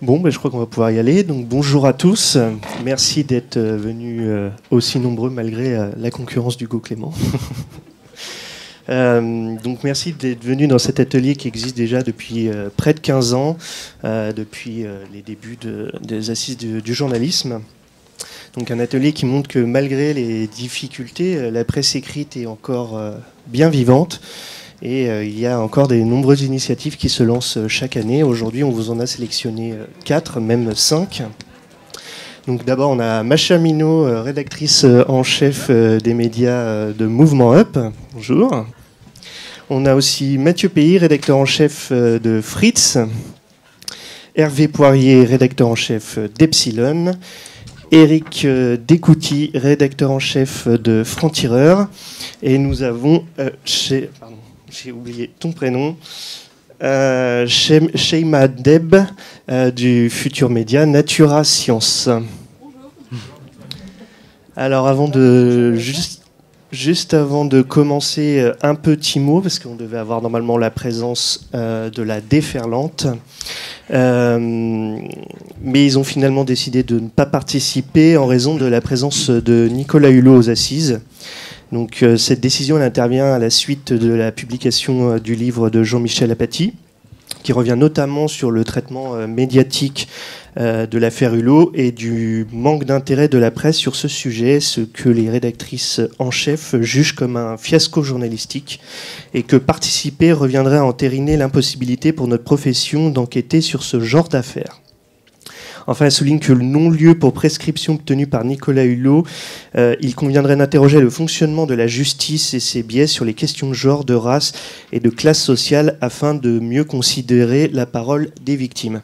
Bon, ben, je crois qu'on va pouvoir y aller. Donc, bonjour à tous. Merci d'être venus aussi nombreux malgré la concurrence d'Hugo Clément. Donc, merci d'être venus dans cet atelier qui existe déjà depuis près de 15 ans, depuis les débuts des assises du journalisme. Donc, un atelier qui montre que malgré les difficultés, la presse écrite est encore bien vivante. Et il y a encore de nombreuses initiatives qui se lancent chaque année. Aujourd'hui, on vous en a sélectionné 4, même 5. Donc d'abord, on a Macha Minot, rédactrice en chef des médias de Mouvement Up. Bonjour. On a aussi Mathieu Pays, rédacteur en chef de Fritz. Hervé Poirier, rédacteur en chef d'Epsilon. Éric Descouty, rédacteur en chef de Franc-Tireur. Et nous avons j'ai oublié ton prénom. Sheima Deb du Futur Média Natura Science. Alors juste avant de commencer, un petit mot, parce qu'on devait avoir normalement la présence de la déferlante. Mais ils ont finalement décidé de ne pas participer en raison de la présence de Nicolas Hulot aux Assises. Donc, cette décision elle intervient à la suite de la publication du livre de Jean-Michel Apathy, qui revient notamment sur le traitement médiatique de l'affaire Hulot et du manque d'intérêt de la presse sur ce sujet, ce que les rédactrices en chef jugent comme un fiasco journalistique, et que participer reviendrait à entériner l'impossibilité pour notre profession d'enquêter sur ce genre d'affaires. Enfin, elle souligne que le non-lieu pour prescription obtenu par Nicolas Hulot, il conviendrait d'interroger le fonctionnement de la justice et ses biais sur les questions de genre, de race et de classe sociale afin de mieux considérer la parole des victimes.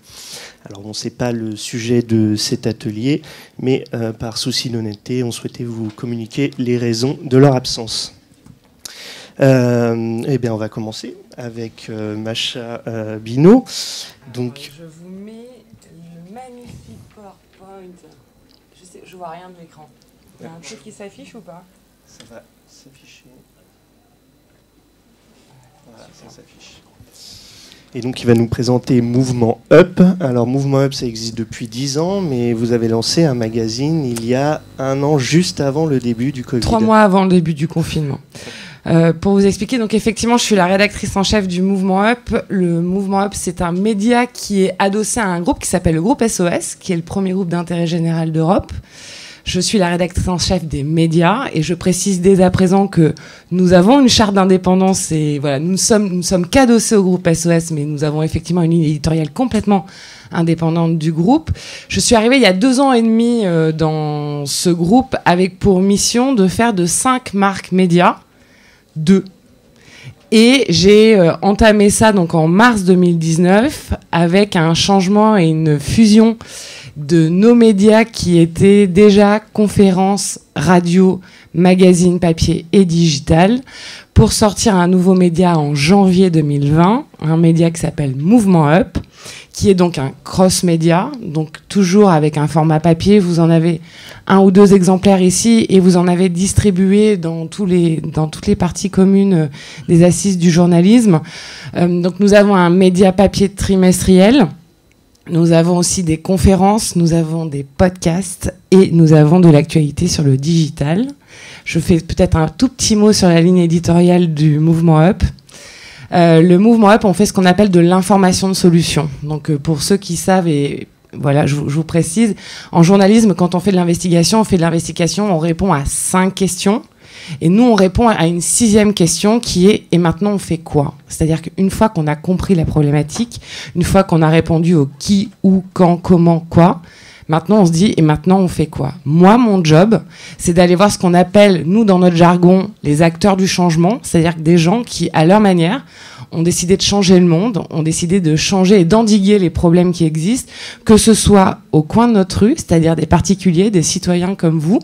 Alors bon, ce n'est pas le sujet de cet atelier, mais par souci d'honnêteté, on souhaitait vous communiquer les raisons de leur absence. Eh bien, on va commencer avec Macha Binot. Donc, je vous mets le magnifique PowerPoint. Je vois rien de l'écran. Il y a un truc qui s'affiche ou pas? Ça va s'afficher. Voilà, ça s'affiche. Et donc, il va nous présenter Mouvement Up. Alors, Mouvement Up, ça existe depuis 10 ans, mais vous avez lancé un magazine il y a 1 an, juste avant le début du Covid. 3 mois avant le début du confinement. Pour vous expliquer, donc effectivement, je suis la rédactrice en chef du Mouvement Up. Le Mouvement Up, c'est un média qui est adossé à un groupe qui s'appelle le groupe SOS, qui est le premier groupe d'intérêt général d'Europe. Je suis la rédactrice en chef des médias et je précise dès à présent que nous avons une charte d'indépendance et voilà, nous ne sommes qu'adossés au groupe SOS, mais nous avons effectivement une ligne éditoriale complètement indépendante du groupe. Je suis arrivée il y a 2 ans et demi dans ce groupe avec pour mission de faire de 5 marques médias 2. Et j'ai entamé ça donc en mars 2019 avec un changement et une fusion de nos médias qui étaient déjà conférences, radio, magazine, papier et digital pour sortir un nouveau média en janvier 2020, un média qui s'appelle Mouvement Up, qui est donc un cross-média, donc toujours avec un format papier. Vous en avez 1 ou 2 exemplaires ici et vous en avez distribué dans toutes les parties communes des assises du journalisme. Donc nous avons un média papier trimestriel. Nous avons aussi des conférences, nous avons des podcasts et nous avons de l'actualité sur le digital. Je fais peut-être un tout petit mot sur la ligne éditoriale du Mouvement Up. Le Mouvement Up, on fait ce qu'on appelle de l'information de solution. Donc pour ceux qui savent, et voilà, je vous précise, en journalisme, quand on fait de l'investigation, on répond à 5 questions. Et nous, on répond à une 6e question qui est « Et maintenant, on fait quoi ?» C'est-à-dire qu'une fois qu'on a compris la problématique, une fois qu'on a répondu au qui, où, quand, comment, quoi, maintenant, on se dit « Et maintenant, on fait quoi ?» Moi, mon job, c'est d'aller voir ce qu'on appelle, nous, dans notre jargon, les acteurs du changement, c'est-à-dire que des gens qui, à leur manière, ont décidé de changer le monde, ont décidé de changer et d'endiguer les problèmes qui existent, que ce soit au coin de notre rue, c'est-à-dire des particuliers, des citoyens comme vous,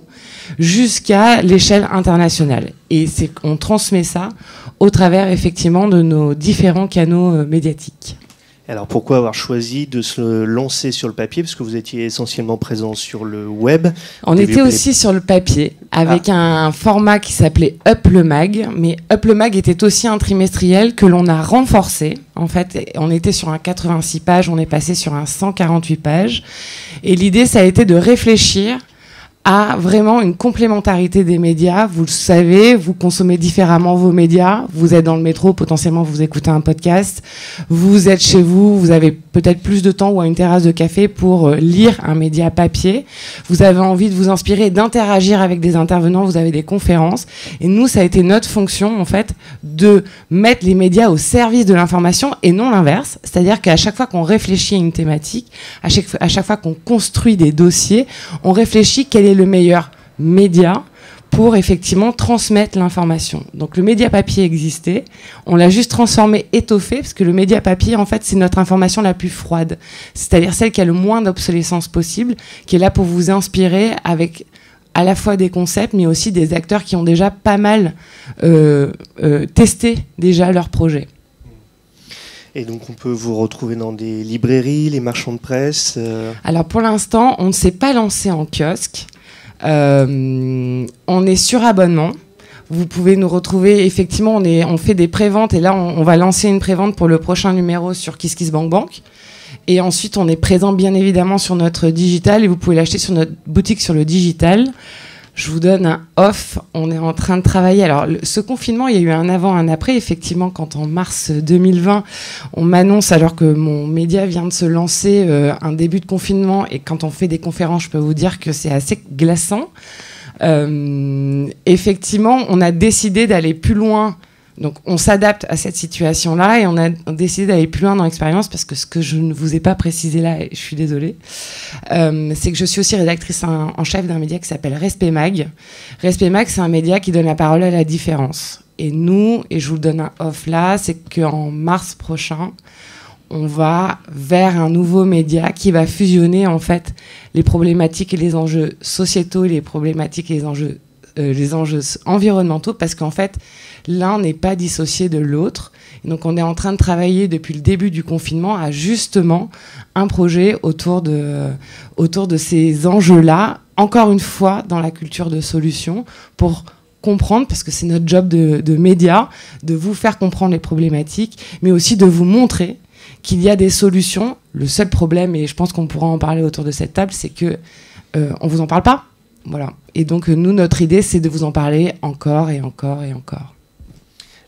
jusqu'à l'échelle internationale. Et on transmet ça au travers, effectivement, de nos différents canaux médiatiques. Alors pourquoi avoir choisi de se lancer sur le papier? Parce que vous étiez essentiellement présent sur le web. On était aussi sur le papier avec un format qui s'appelait Up le Mag. Mais Up le Mag était aussi un trimestriel que l'on a renforcé. En fait, on était sur un 86 pages, on est passé sur un 148 pages. Et l'idée, ça a été de réfléchir à vraiment une complémentarité des médias. Vous le savez, vous consommez différemment vos médias. Vous êtes dans le métro, potentiellement vous écoutez un podcast. Vous êtes chez vous, vous avez peut-être plus de temps ou à une terrasse de café pour lire un média papier. Vous avez envie de vous inspirer, d'interagir avec des intervenants, vous avez des conférences. Et nous, ça a été notre fonction, en fait, de mettre les médias au service de l'information et non l'inverse. C'est-à-dire qu'à chaque fois qu'on réfléchit à une thématique, à chaque fois qu'on construit des dossiers, on réfléchit quel est le meilleur média pour effectivement transmettre l'information. Donc le média papier existait, on l'a juste transformé, étoffé, parce que le média papier, en fait, c'est notre information la plus froide, c'est-à-dire celle qui a le moins d'obsolescence possible, qui est là pour vous inspirer avec à la fois des concepts, mais aussi des acteurs qui ont déjà pas mal testé déjà leur projet. Et donc on peut vous retrouver dans des librairies, les marchands de presse Alors pour l'instant, on ne s'est pas lancé en kiosque. On est sur abonnement. Vous pouvez nous retrouver, effectivement, on fait des préventes et là on va lancer une prévente pour le prochain numéro sur KissKissBankBank. Et ensuite on est présent bien évidemment sur notre digital et vous pouvez l'acheter sur notre boutique sur le digital. Je vous donne un off, on est en train de travailler. Alors, ce confinement, il y a eu un avant, un après. Effectivement, quand en mars 2020, on m'annonce, alors que mon média vient de se lancer, un début de confinement, et quand on fait des conférences, je peux vous dire que c'est assez glaçant. Effectivement, on a décidé d'aller plus loin. Donc, on s'adapte à cette situation-là et on a décidé d'aller plus loin dans l'expérience parce que ce que je ne vous ai pas précisé là, et je suis désolée, c'est que je suis aussi rédactrice en chef d'un média qui s'appelle Respect Mag. Respect Mag, c'est un média qui donne la parole à la différence. Et nous, et je vous le donne un off là, c'est qu'en mars prochain, on va vers un nouveau média qui va fusionner en fait les problématiques et les enjeux sociétaux et les problématiques et les enjeux environnementaux, parce qu'en fait, l'un n'est pas dissocié de l'autre. Et donc, on est en train de travailler depuis le début du confinement à justement un projet autour de ces enjeux-là, encore une fois, dans la culture de solution, pour comprendre, parce que c'est notre job de média, de vous faire comprendre les problématiques, mais aussi de vous montrer qu'il y a des solutions. Le seul problème, et je pense qu'on pourra en parler autour de cette table, c'est que on vous en parle pas. Voilà. Et donc, nous, notre idée, c'est de vous en parler encore et encore et encore.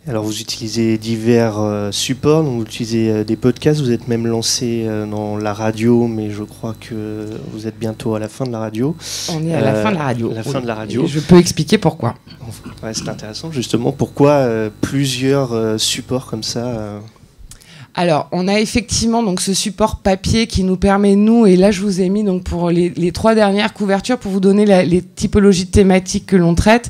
Alors, vous utilisez divers supports, donc vous utilisez des podcasts, vous êtes même lancé dans la radio, mais je crois que vous êtes bientôt à la fin de la radio. On est à la fin de la radio. La fin de la radio. Et je peux expliquer pourquoi. Ouais, c'est intéressant, justement. Pourquoi plusieurs supports comme ça Alors, on a effectivement donc ce support papier qui nous permet, nous, et là je vous ai mis donc pour les 3 dernières couvertures pour vous donner les typologies de thématiques que l'on traite.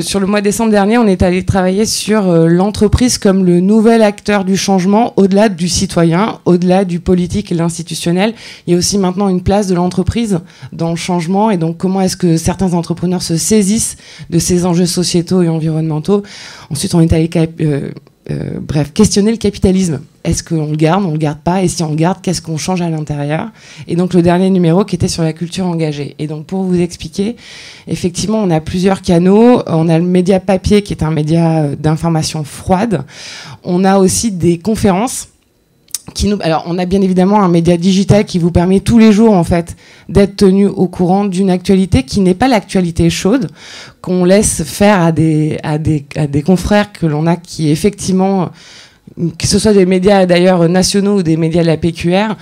Sur le mois de décembre dernier, on est allé travailler sur l'entreprise comme le nouvel acteur du changement, au-delà du citoyen, au-delà du politique et l'institutionnel. Il y a aussi maintenant une place de l'entreprise dans le changement, et donc comment est-ce que certains entrepreneurs se saisissent de ces enjeux sociétaux et environnementaux. Ensuite, on est allé questionner le capitalisme. Est-ce qu'on le garde, on le garde pas? Et si on le garde, qu'est-ce qu'on change à l'intérieur? Et donc le dernier numéro qui était sur la culture engagée. Et donc pour vous expliquer, effectivement, on a plusieurs canaux. On a le média papier qui est un média d'information froide. On a aussi des conférences. Alors, on a bien évidemment un média digital qui vous permet tous les jours, en fait, d'être tenu au courant d'une actualité qui n'est pas l'actualité chaude, qu'on laisse faire à des confrères que l'on a qui, effectivement, que ce soit des médias d'ailleurs nationaux ou des médias de la PQR,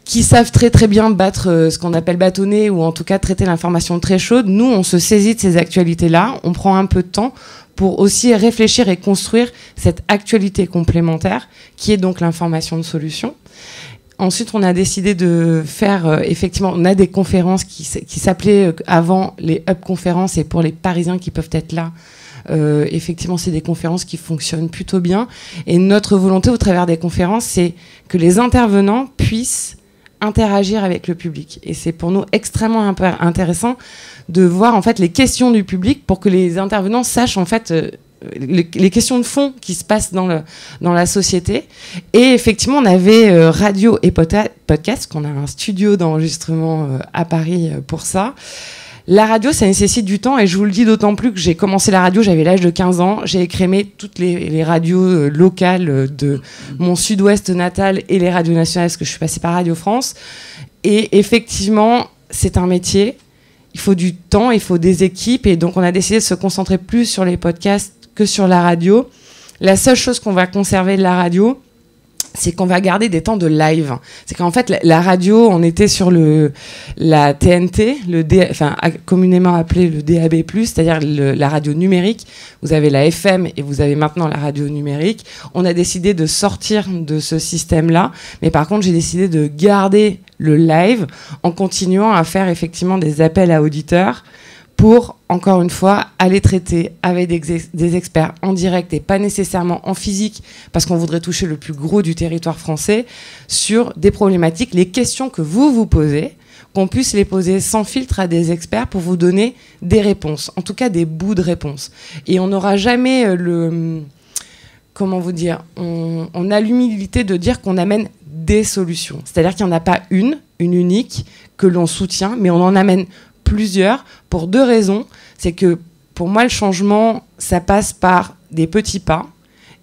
qui savent très très bien battre ce qu'on appelle bâtonner, ou en tout cas traiter l'information très chaude. Nous, on se saisit de ces actualités-là, on prend un peu de temps pour aussi réfléchir et construire cette actualité complémentaire qui est donc l'information de solution. Ensuite, on a décidé de faire, effectivement, on a des conférences qui s'appelaient avant les Hub conférences, et pour les Parisiens qui peuvent être là, effectivement, c'est des conférences qui fonctionnent plutôt bien. Et notre volonté au travers des conférences, c'est que les intervenants puissent interagir avec le public. Et c'est pour nous extrêmement intéressant de voir en fait les questions du public pour que les intervenants sachent en fait les questions de fond qui se passent dans la société. Et effectivement, on avait radio et podcast, qu'on a un studio d'enregistrement à Paris pour ça. La radio, ça nécessite du temps, et je vous le dis d'autant plus que j'ai commencé la radio, j'avais l'âge de 15 ans, j'ai écrémé toutes les radios locales de mon sud-ouest natal et les radios nationales, parce que je suis passée par Radio France. Et effectivement, c'est un métier, il faut du temps, il faut des équipes, et donc on a décidé de se concentrer plus sur les podcasts que sur la radio. La seule chose qu'on va conserver de la radio, c'est qu'on va garder des temps de live. C'est qu'en fait, la radio, on était sur la TNT, communément appelé le DAB+, c'est-à-dire la radio numérique. Vous avez la FM et vous avez maintenant la radio numérique. On a décidé de sortir de ce système-là, mais par contre, j'ai décidé de garder le live en continuant à faire effectivement des appels à auditeurs pour, encore une fois, aller traiter avec des experts en direct et pas nécessairement en physique, parce qu'on voudrait toucher le plus gros du territoire français, sur des problématiques, les questions que vous posez, qu'on puisse les poser sans filtre à des experts pour vous donner des réponses, en tout cas des bouts de réponses. Et on n'aura jamais comment vous dire, on a l'humilité de dire qu'on amène des solutions. C'est-à-dire qu'il n'y en a pas une unique que l'on soutient, mais on en amène plusieurs pour deux raisons. C'est que pour moi, le changement, ça passe par des petits pas,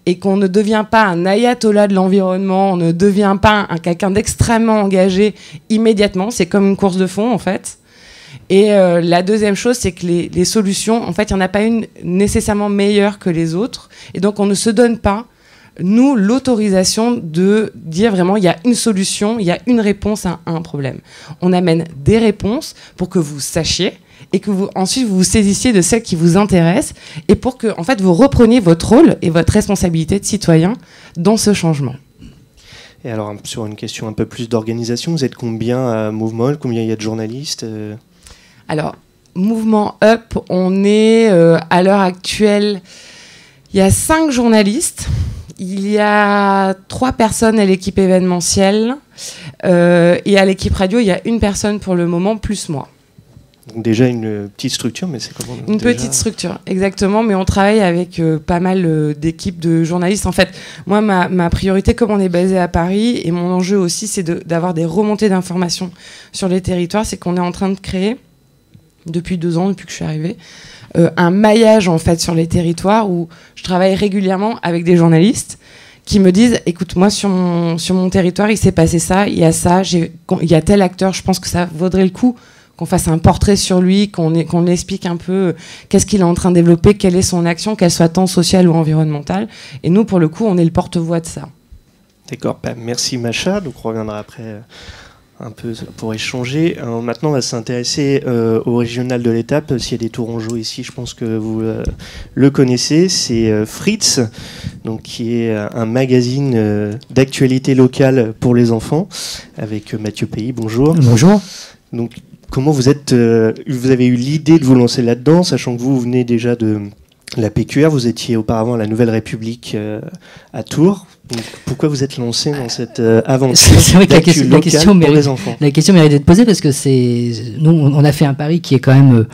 et qu'on ne devient pas un ayatollah de l'environnement, on ne devient pas quelqu'un d'extrêmement engagé immédiatement. C'est comme une course de fond, en fait. Et la deuxième chose, c'est que les solutions, en fait, il n'y en a pas une nécessairement meilleure que les autres. Et donc, on ne se donne pas, nous, l'autorisation de dire vraiment, il y a une solution, il y a une réponse à un problème. On amène des réponses pour que vous sachiez, et que ensuite vous saisissiez de celles qui vous intéressent, et pour que, en fait, vous repreniez votre rôle et votre responsabilité de citoyen dans ce changement. Et alors, sur une question un peu plus d'organisation, vous êtes combien à Mouvement Up, combien il y a de journalistes Alors, Mouvement Up, on est à l'heure actuelle, il y a 5 journalistes, il y a 3 personnes à l'équipe événementielle, et à l'équipe radio, il y a 1 personne pour le moment, plus moi. Donc déjà une petite structure, mais c'est comment Une petite structure, exactement, mais on travaille avec pas mal d'équipes de journalistes. En fait, moi, ma priorité, comme on est basé à Paris, et mon enjeu aussi, c'est d'avoir des remontées d'informations sur les territoires, c'est qu'on est en train de créer, depuis 2 ans, depuis que je suis arrivée, un maillage, en fait, sur les territoires, où je travaille régulièrement avec des journalistes qui me disent, écoute, moi, sur mon territoire, il s'est passé ça, il y a ça, il y a tel acteur, je pense que ça vaudrait le coup qu'on fasse un portrait sur lui, qu'on explique un peu qu'est-ce qu'il est en train de développer, quelle est son action, qu'elle soit tant sociale ou environnementale. Et nous, pour le coup, on est le porte-voix de ça. D'accord, merci Macha. Donc on reviendra après un peu pour échanger. Alors, maintenant, on va s'intéresser au régional de l'étape. S'il y a des Tourangeaux ici, je pense que vous le connaissez. C'est Fritz, donc, qui est un magazine d'actualité locale pour les enfants, avec Mathieu Pays. Bonjour. Bonjour. Donc, comment vous avez eu l'idée de vous lancer là-dedans, sachant que vous venez déjà de la PQR, vous étiez auparavant à la Nouvelle République à Tours. Donc, pourquoi vous êtes lancé dans cette aventure? C'est vrai que la question mérite d'être posée, parce que nous, on a fait un pari qui est quand même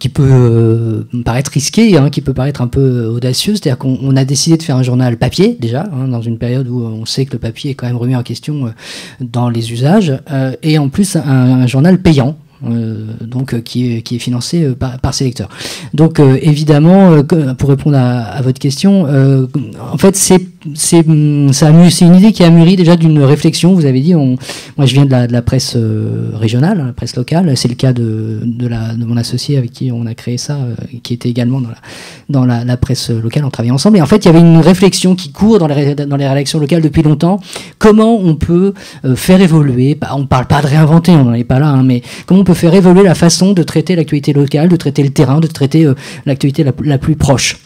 qui peut paraître risqué, qui peut paraître un peu audacieux. C'est-à-dire qu'on a décidé de faire un journal papier déjà, dans une période où on sait que le papier est quand même remis en question dans les usages, et en plus un journal payant. Donc qui est financé par ses lecteurs. Donc évidemment, pour répondre à votre question, en fait c'est une idée qui a mûri déjà d'une réflexion. Vous avez dit, moi je viens de la presse régionale, la presse locale. C'est le cas de mon associé avec qui on a créé ça, qui était également dans la presse locale. On travaillait ensemble. Et en fait, il y avait une réflexion qui court dans les rédactions locales depuis longtemps. Comment on peut faire évoluer, on parle pas de réinventer, on n'en est pas là, mais comment on peut faire évoluer la façon de traiter l'actualité locale, de traiter le terrain, de traiter l'actualité la plus proche.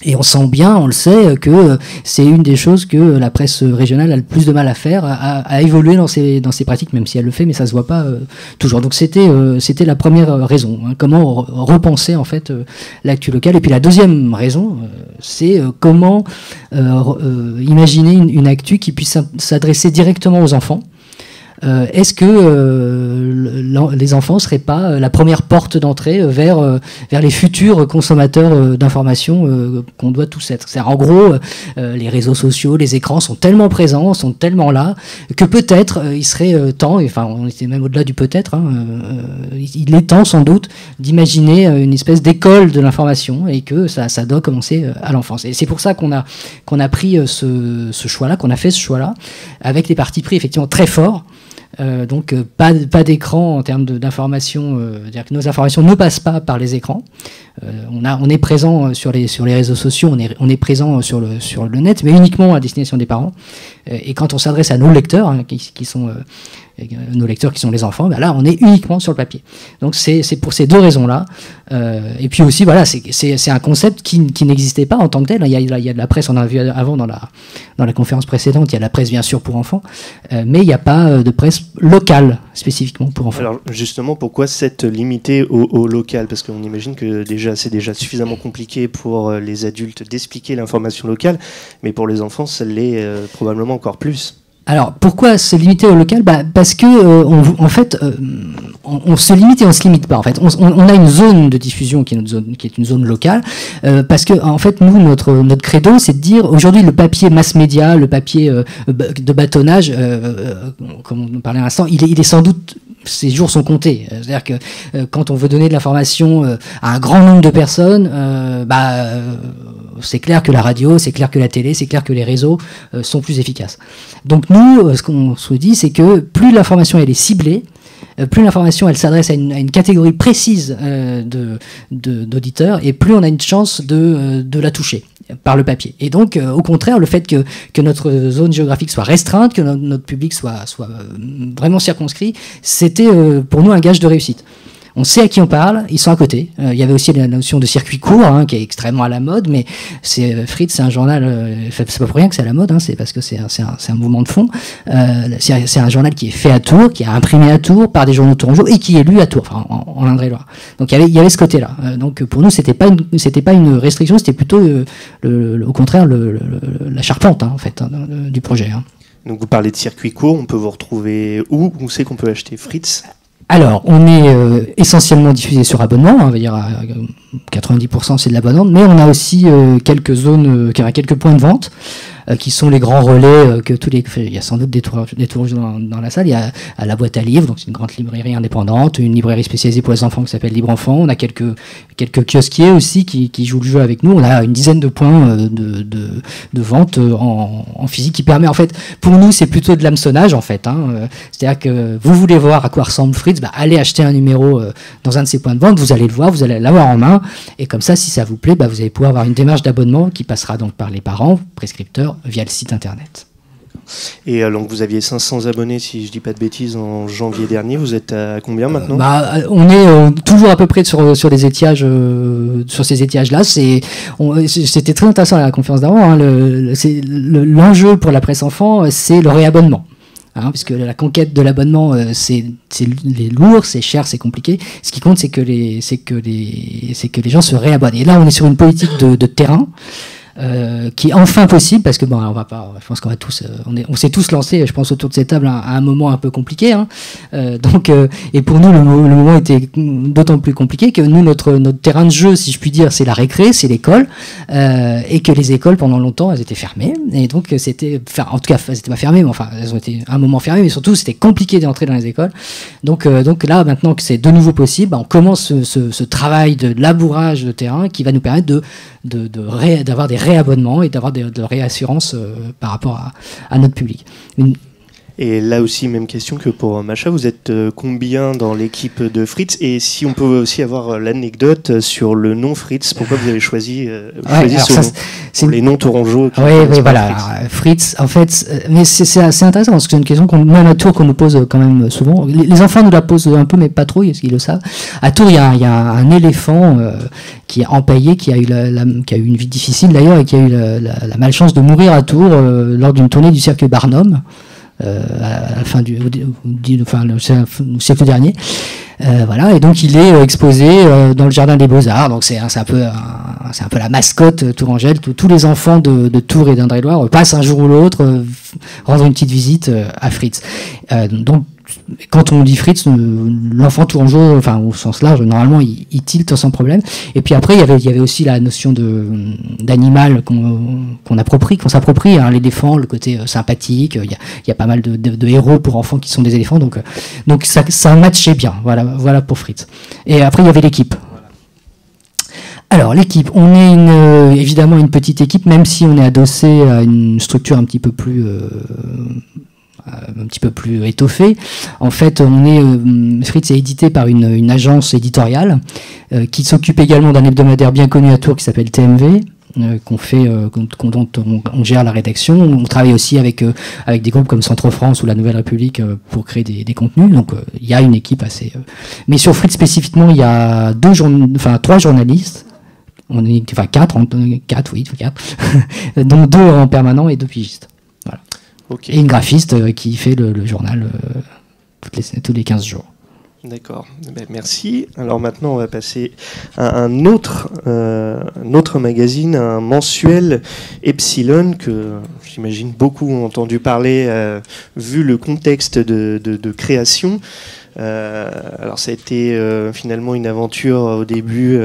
Et on sent bien, on le sait, que c'est une des choses que la presse régionale a le plus de mal à faire, à évoluer dans ses pratiques, même si elle le fait, mais ça se voit pas toujours. Donc c'était la première raison, comment repenser en fait l'actu locale. Et puis la deuxième raison, c'est comment imaginer une actu qui puisse s'adresser directement aux enfants. est-ce que les enfants seraient pas la première porte d'entrée vers les futurs consommateurs d'informations qu'on doit tous être. C'est en gros, les réseaux sociaux, les écrans sont tellement présents, sont tellement là, que peut-être il serait temps, enfin on était même au-delà du peut-être, il est temps sans doute d'imaginer une espèce d'école de l'information et que ça doit commencer à l'enfance. Et c'est pour ça qu'on a pris ce choix-là, qu'on a fait ce choix-là, avec des partis pris effectivement très forts. Donc pas d'écran en termes d'information, c'est-à-dire que nos informations ne passent pas par les écrans. On est présent sur les réseaux sociaux, on est présent sur le net, mais uniquement à destination des parents. Et quand on s'adresse à nos lecteurs, qui sont nos lecteurs qui sont les enfants, ben là on est uniquement sur le papier. Donc c'est pour ces deux raisons-là. Et puis aussi voilà, c'est un concept qui n'existait pas en tant que tel. Il y a de la presse, on a vu avant dans la conférence précédente, il y a de la presse bien sûr pour enfants, mais il n'y a pas de presse locale spécifiquement pour enfants. Alors justement, pourquoi s'être limité au local? Parce qu'on imagine que c'est déjà suffisamment compliqué pour les adultes d'expliquer l'information locale, mais pour les enfants, ça l'est probablement encore plus. Alors, pourquoi se limiter au local? Parce que, en fait, on se limite et on se limite pas. En fait, on a une zone de diffusion qui est une zone locale, parce que, en fait, nous, notre credo, c'est de dire aujourd'hui le papier mass média, le papier de bâtonnage, comme on parlait à l'instant, il est sans doute ces jours sont comptés. C'est-à-dire que quand on veut donner de l'information à un grand nombre de personnes, c'est clair que la radio, c'est clair que la télé, c'est clair que les réseaux sont plus efficaces. Donc nous, ce qu'on se dit, c'est que plus l'information elle est ciblée, plus l'information elle s'adresse à une catégorie précise d'auditeurs, et plus on a une chance de la toucher par le papier. Et donc, au contraire, le fait que notre zone géographique soit restreinte, que notre public soit vraiment circonscrit, c'était pour nous un gage de réussite. On sait à qui on parle, ils sont à côté. Il y avait aussi la notion de circuit court, qui est extrêmement à la mode, mais Fritz, c'est un journal, c'est pas pour rien que c'est à la mode, c'est parce que c'est un mouvement de fond. C'est un journal qui est fait à Tours, qui est imprimé à Tours par des journaux tourangeaux et qui est lu à Tours, enfin en Indre-et-Loire. Donc il y avait ce côté-là. Donc pour nous, c'était pas une restriction, c'était plutôt au contraire la charpente en fait du projet. Donc vous parlez de circuit court, on peut vous retrouver où c'est qu'on peut acheter Fritz? Alors, on est essentiellement diffusé sur abonnement, on va dire à 90% c'est de l'abonnement, mais on a aussi quelques zones, quelques points de vente qui sont les grands relais que il y a sans doute des touristes dans la salle. Il y a à la boîte à livres, donc c'est une grande librairie indépendante, une librairie spécialisée pour les enfants qui s'appelle Libre Enfant. On a quelques kiosquiers aussi qui jouent le jeu avec nous. On a une dizaine de points de vente en physique qui permet, en fait, pour nous c'est plutôt de l'hameçonnage en fait. C'est-à-dire que vous voulez voir à quoi ressemble Fritz, allez acheter un numéro dans un de ces points de vente, vous allez le voir, vous allez l'avoir en main, et comme ça, si ça vous plaît, vous allez pouvoir avoir une démarche d'abonnement qui passera donc par les parents, prescripteurs, via le site internet. Et donc vous aviez 500 abonnés, si je dis pas de bêtises, en janvier dernier. Vous êtes à combien maintenant? On est toujours à peu près sur des étiages, sur ces étiages-là. C'était très intéressant à la conférence d'avant. L'enjeu pour la presse enfant, c'est le réabonnement. Puisque la conquête de l'abonnement, c'est lourd, c'est cher, c'est compliqué. Ce qui compte, c'est que les gens se réabonnent. Et là, on est sur une politique de terrain. Qui est enfin possible, parce que je pense qu'on va tous, on s'est tous lancés, je pense, autour de cette table à un moment un peu compliqué. Et pour nous, le moment était d'autant plus compliqué que nous, notre terrain de jeu, si je puis dire, c'est la récré, c'est l'école, et que les écoles pendant longtemps, elles étaient fermées. Et donc en tout cas, c'était pas fermé, mais enfin, elles ont été un moment fermées, mais surtout, c'était compliqué d'entrer dans les écoles. Donc là, maintenant que c'est de nouveau possible, on commence ce travail de labourage de terrain qui va nous permettre d'avoir des réabonnements et d'avoir de réassurances par rapport à notre public. Et là aussi, même question que pour Macha, vous êtes combien dans l'équipe de Fritz? Et si on peut aussi avoir l'anecdote sur le nom Fritz, pourquoi vous avez choisi ce nom pour les noms tourangeaux? Oui, voilà. Fritz, en fait, mais c'est assez intéressant parce que c'est une question même à Tours qu'on nous pose quand même souvent. Les enfants nous la posent un peu, mais pas trop, parce qu'ils le savent. À Tours, il y a un éléphant qui est empaillé, qui a eu une vie difficile d'ailleurs, et qui a eu la malchance de mourir à Tours lors d'une tournée du cirque Barnum. À la fin le siècle dernier. Voilà, et donc il est exposé dans le jardin des Beaux-Arts. Donc c'est un peu la mascotte tourangelle. Tous les enfants de Tours et d'Indre-et-Loire passent un jour ou l'autre rendre une petite visite à Fritz. Donc quand on dit Fritz, l'enfant tourangeau, enfin au sens large, normalement il tilte sans problème. Et puis après il y avait aussi la notion d'animal qu'on s'approprie, hein, l'éléphant, le côté sympathique. Il y a pas mal de héros pour enfants qui sont des éléphants, donc ça matchait bien. Voilà pour Fritz. Et après il y avait l'équipe. Alors l'équipe, on est évidemment une petite équipe, même si on est adossé à une structure un petit peu plus étoffée. En fait, Fritz est édité par une agence éditoriale qui s'occupe également d'un hebdomadaire bien connu à Tours qui s'appelle TMV. Dont on gère la rédaction. On travaille aussi avec des groupes comme Centre France ou la Nouvelle République pour créer des contenus. Donc il y a une équipe assez. Mais sur Fritz spécifiquement, il y a 3 journalistes. On est quatre, dont 2 en permanent et 2 pigistes. Voilà. Okay. Et une graphiste qui fait le journal tous les 15 jours. D'accord, merci. Alors maintenant on va passer à un autre magazine, un mensuel Epsilon que j'imagine beaucoup ont entendu parler vu le contexte de création. Alors ça a été finalement une aventure au début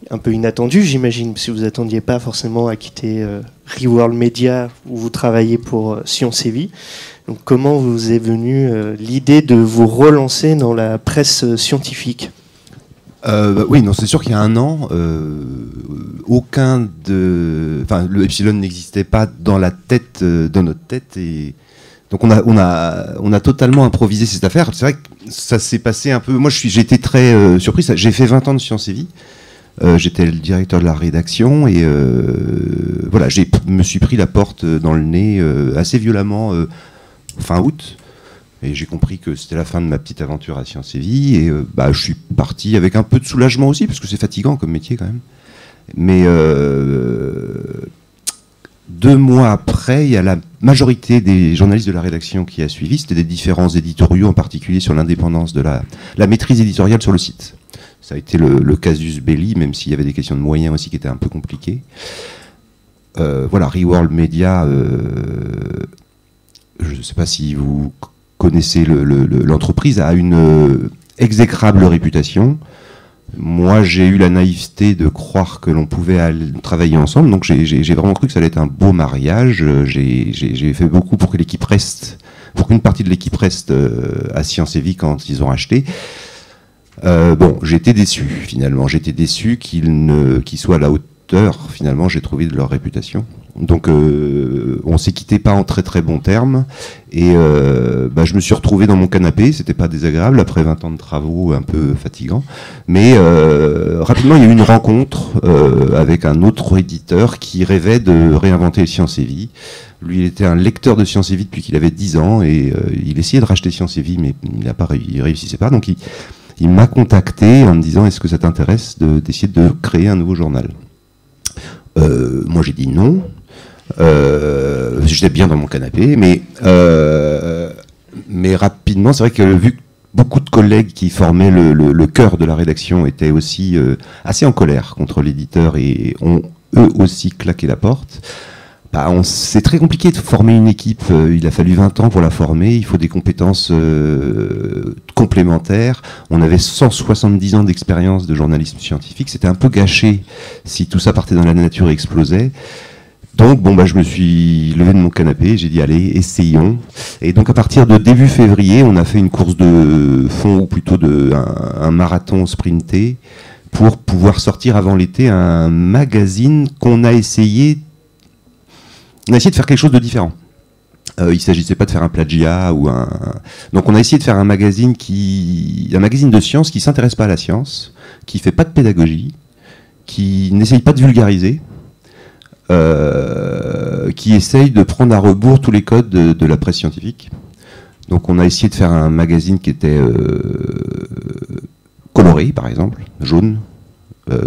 un peu inattendue, j'imagine, parce que vous attendiez pas forcément à quitter Reworld Media où vous travaillez pour Science et Vie. Donc, comment vous est venue l'idée de vous relancer dans la presse scientifique ? Oui, non, c'est sûr qu'il y a un an, le Epsilon n'existait pas dans notre tête, et donc on a totalement improvisé cette affaire. C'est vrai que ça s'est passé un peu. Moi, j'ai été très surpris. J'ai fait 20 ans de Science et Vie. J'étais le directeur de la rédaction et voilà, je me suis pris la porte dans le nez assez violemment fin août, et j'ai compris que c'était la fin de ma petite aventure à Science et Vie, et je suis parti avec un peu de soulagement aussi, parce que c'est fatigant comme métier quand même. Mais 2 mois après, il y a la majorité des journalistes de la rédaction qui a suivi, c'était des différents éditoriaux, en particulier sur l'indépendance de la maîtrise éditoriale sur le site. Ça a été le casus belli, même s'il y avait des questions de moyens aussi qui étaient un peu compliquées. Voilà, Reworld Media, je ne sais pas si vous connaissez l'entreprise, a une exécrable réputation. Moi, j'ai eu la naïveté de croire que l'on pouvait travailler ensemble, donc j'ai vraiment cru que ça allait être un beau mariage. J'ai fait beaucoup pour que l'équipe reste, pour qu'une partie de l'équipe reste à Science et Vie quand ils ont acheté. J'étais déçu finalement. J'étais déçu qu'ils soient à la hauteur. Finalement, j'ai trouvé de leur réputation. Donc, on s'est quitté pas en très très bons termes. Et je me suis retrouvé dans mon canapé. C'était pas désagréable après 20 ans de travaux un peu fatigants. Mais rapidement, il y a eu une rencontre avec un autre éditeur qui rêvait de réinventer Science et Vie. Lui, il était un lecteur de Science et Vie depuis qu'il avait 10 ans et il essayait de racheter Science et Vie, mais il réussissait pas. Donc, il m'a contacté en me disant: est-ce que ça t'intéresse d'essayer de créer un nouveau journal? Moi j'ai dit non. J'étais bien dans mon canapé, mais rapidement, c'est vrai que vu que beaucoup de collègues qui formaient le cœur de la rédaction étaient aussi assez en colère contre l'éditeur et ont eux aussi claqué la porte, c'est très compliqué de former une équipe. Il a fallu 20 ans pour la former. Il faut des compétences complémentaires. On avait 170 ans d'expérience de journalisme scientifique. C'était un peu gâché si tout ça partait dans la nature et explosait. Donc, je me suis levé de mon canapé. J'ai dit, allez, essayons. Et donc, à partir de début février, on a fait une course de fond, ou plutôt un marathon sprinté, pour pouvoir sortir avant l'été un magazine qu'on a essayé. On a essayé de faire quelque chose de différent. Il ne s'agissait pas de faire un plagiat ou Donc on a essayé de faire un magazine de science qui ne s'intéresse pas à la science, qui ne fait pas de pédagogie, qui n'essaye pas de vulgariser, qui essaye de prendre à rebours tous les codes de la presse scientifique. Donc on a essayé de faire un magazine qui était coloré, par exemple, jaune,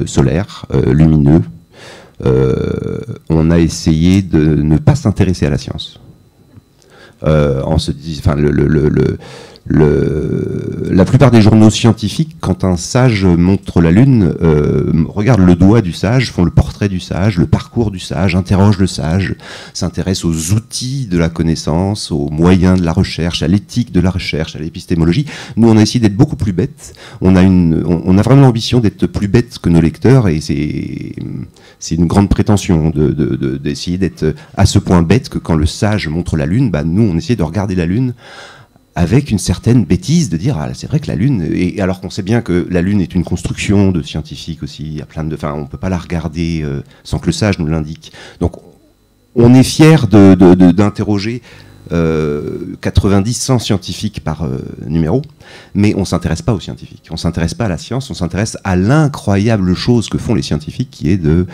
solaire, lumineux. On a essayé de ne pas s'intéresser à la science. En se disant, la plupart des journaux scientifiques, quand un sage montre la Lune, regardent le doigt du sage, font le portrait du sage, le parcours du sage, interrogent le sage, s'intéressent aux outils de la connaissance, aux moyens de la recherche, à l'éthique de la recherche, à l'épistémologie. Nous, on a essayé d'être beaucoup plus bêtes. On a vraiment l'ambition d'être plus bêtes que nos lecteurs, et c'est une grande prétention d'essayer d'être à ce point bête que quand le sage montre la Lune, nous, on essaie de regarder la Lune avec une certaine bêtise, de dire c'est vrai que la Lune, et alors qu'on sait bien que la Lune est une construction de scientifiques aussi, il y a on peut pas la regarder sans que le sage nous l'indique. Donc on est fiers d'interroger 90-100 scientifiques par numéro, mais on s'intéresse pas aux scientifiques, on s'intéresse pas à la science, on s'intéresse à l'incroyable chose que font les scientifiques, qui est de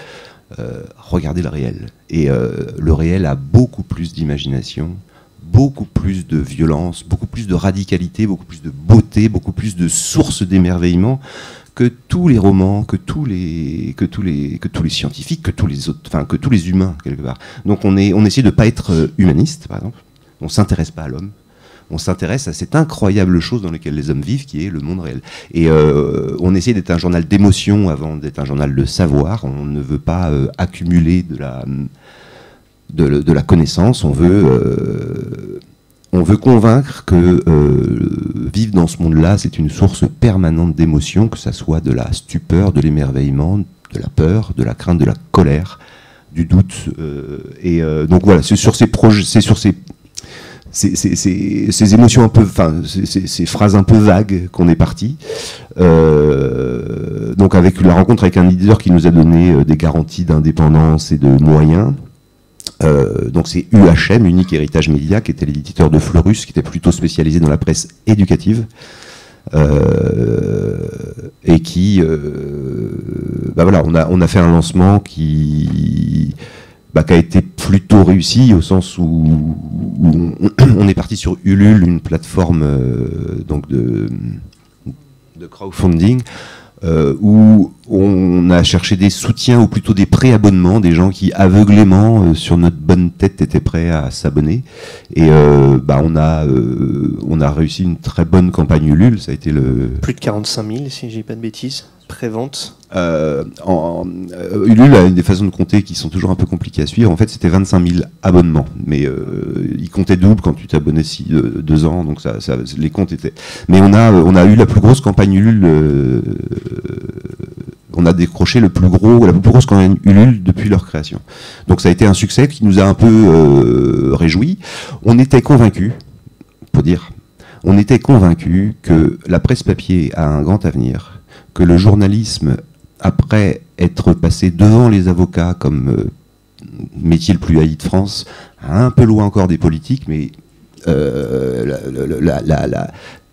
regarder le réel. Et le réel a beaucoup plus d'imagination, beaucoup plus de violence, beaucoup plus de radicalité, beaucoup plus de beauté, beaucoup plus de sources d'émerveillement que tous les romans, que tous les scientifiques, que tous les autres, que tous les humains quelque part. Donc on essaie de pas être humaniste, par exemple. On s'intéresse pas à l'homme. On s'intéresse à cette incroyable chose dans laquelle les hommes vivent, qui est le monde réel. Et on essaie d'être un journal d'émotion avant d'être un journal de savoir. On ne veut pas accumuler de la connaissance. On veut convaincre que vivre dans ce monde-là, c'est une source permanente d'émotion, que ça soit de la stupeur, de l'émerveillement, de la peur, de la crainte, de la colère, du doute. Donc voilà, c'est sur ces projets, c'est sur ces émotions un peu, ces phrases un peu vagues qu'on est parti. Donc avec la rencontre avec un éditeur qui nous a donné des garanties d'indépendance et de moyens. Donc c'est UHM, Unique Héritage Média, qui était l'éditeur de Fleurus, qui était plutôt spécialisé dans la presse éducative, et qui, voilà, on a fait un lancement qui a été plutôt réussi, au sens où on est parti sur Ulule, une plateforme donc de crowdfunding, où on a cherché des soutiens, ou plutôt des préabonnements, des gens qui aveuglément, sur notre bonne tête, étaient prêts à s'abonner. Et on a réussi une très bonne campagne Ulule. Ça a été plus de 45 000, si je dis pas de bêtises, prévente. Ulule a des façons de compter qui sont toujours un peu compliquées à suivre. En fait, c'était 25 000 abonnements, mais ils comptaient double quand tu t'abonnais 2 ans, donc les comptes étaient. Mais on a eu la plus grosse campagne Ulule. On a décroché la plus grosse campagne Ulule depuis leur création. Donc ça a été un succès qui nous a un peu réjouis. On était convaincus, que la presse papier a un grand avenir, que le journalisme, après être passé devant les avocats comme métier le plus haï de France, un peu loin encore des politiques, mais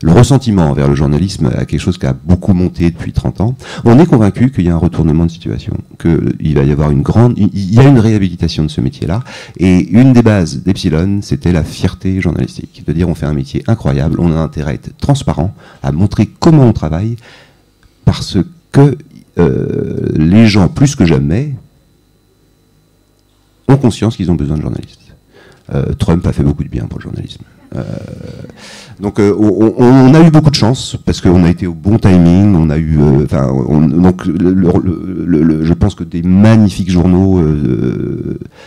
le ressentiment envers le journalisme a quelque chose qui a beaucoup monté depuis 30 ans. On est convaincu qu'il y a un retournement de situation, qu'il va y avoir il y a une réhabilitation de ce métier-là, et une des bases d'Epsilon, c'était la fierté journalistique, de dire on fait un métier incroyable, on a intérêt à être transparent, à montrer comment on travaille, parce que les gens, plus que jamais, ont conscience qu'ils ont besoin de journalistes. Trump a fait beaucoup de bien pour le journalisme. Donc on a eu beaucoup de chance, parce qu'on a été au bon timing. On a eu, je pense que des magnifiques journaux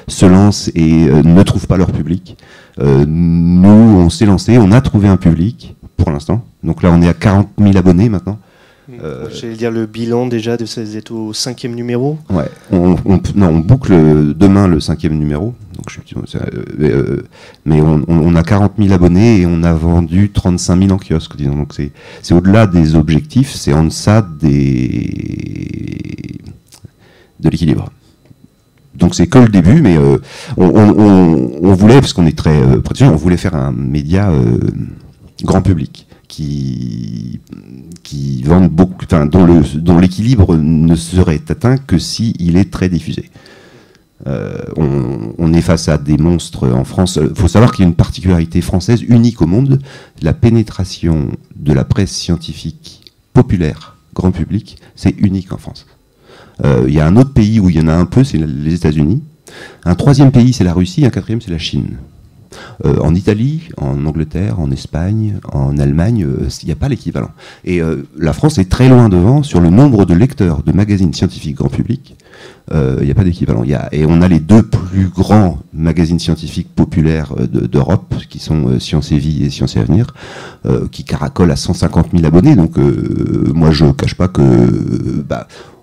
se lancent et ne trouvent pas leur public. Nous, on s'est lancé, on a trouvé un public pour l'instant. Donc là, on est à 40 000 abonnés maintenant. J'allais dire le bilan déjà, vous êtes au 5e numéro. Ouais, on boucle demain le 5e numéro. Donc mais on a 40 000 abonnés et on a vendu 35 000 en kiosque. Disons. Donc c'est au-delà des objectifs, c'est en deçà de l'équilibre. Donc c'est que le début, mais on voulait, parce qu'on est très prétentieux, on voulait faire un média grand public. Qui vendent beaucoup, dont l'équilibre ne serait atteint que s'il est très diffusé. On est face à des monstres en France. Il faut savoir qu'il y a une particularité française unique au monde, la pénétration de la presse scientifique populaire, grand public, c'est unique en France. Il y a un autre pays où il y en a un peu, c'est les États-Unis. Un troisième pays, c'est la Russie. Un quatrième, c'est la Chine. En Italie, en Angleterre, en Espagne, en Allemagne, il n'y a pas l'équivalent. Et la France est très loin devant sur le nombre de lecteurs de magazines scientifiques grand public. Il n'y a pas d'équivalent. Et on a les deux plus grands magazines scientifiques populaires d'Europe, qui sont Science et Vie et Science et Avenir, qui caracolent à 150 000 abonnés. Donc moi, je ne cache pas que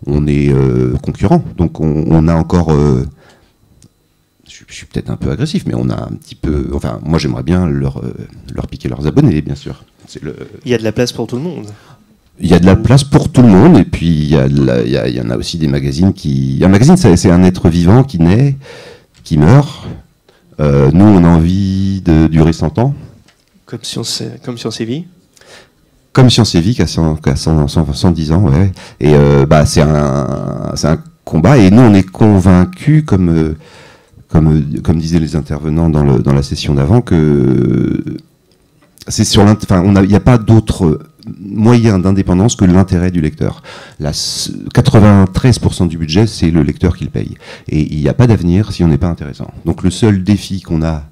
on est concurrents. Donc on a encore... je suis peut-être un peu agressif, mais on a un petit peu... Enfin, moi, j'aimerais bien leur piquer leurs abonnés, bien sûr. Il y a de la place pour tout le monde. Il y a de la place pour tout le monde, et puis il y en a aussi des magazines qui... Un magazine, c'est un être vivant qui naît, qui meurt. Nous, on a envie de durer 100 ans. Comme Science et Vie. Comme Science et Vie, qui a 110 ans, ouais. Et c'est un combat, et nous, on est convaincus, comme disaient les intervenants dans la session d'avant, que c'est sur il n'y a pas d'autre moyen d'indépendance que l'intérêt du lecteur. 93% du budget, c'est le lecteur qui le paye. Et il n'y a pas d'avenir si on n'est pas intéressant. Donc le seul défi qu'on a,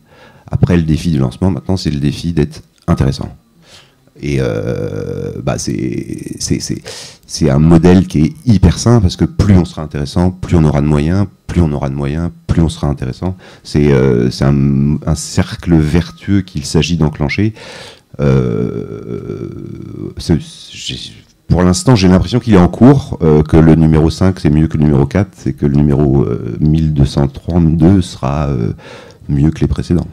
après le défi du lancement, maintenant, c'est le défi d'être intéressant. Et c'est un modèle qui est hyper sain, parce que plus on sera intéressant, plus on aura de moyens, plus on aura de moyens, plus on sera intéressant. C'est un cercle vertueux qu'il s'agit d'enclencher. Pour l'instant, j'ai l'impression qu'il est en cours, que le numéro 5, c'est mieux que le numéro 4, et que le numéro 1232 sera mieux que les précédents.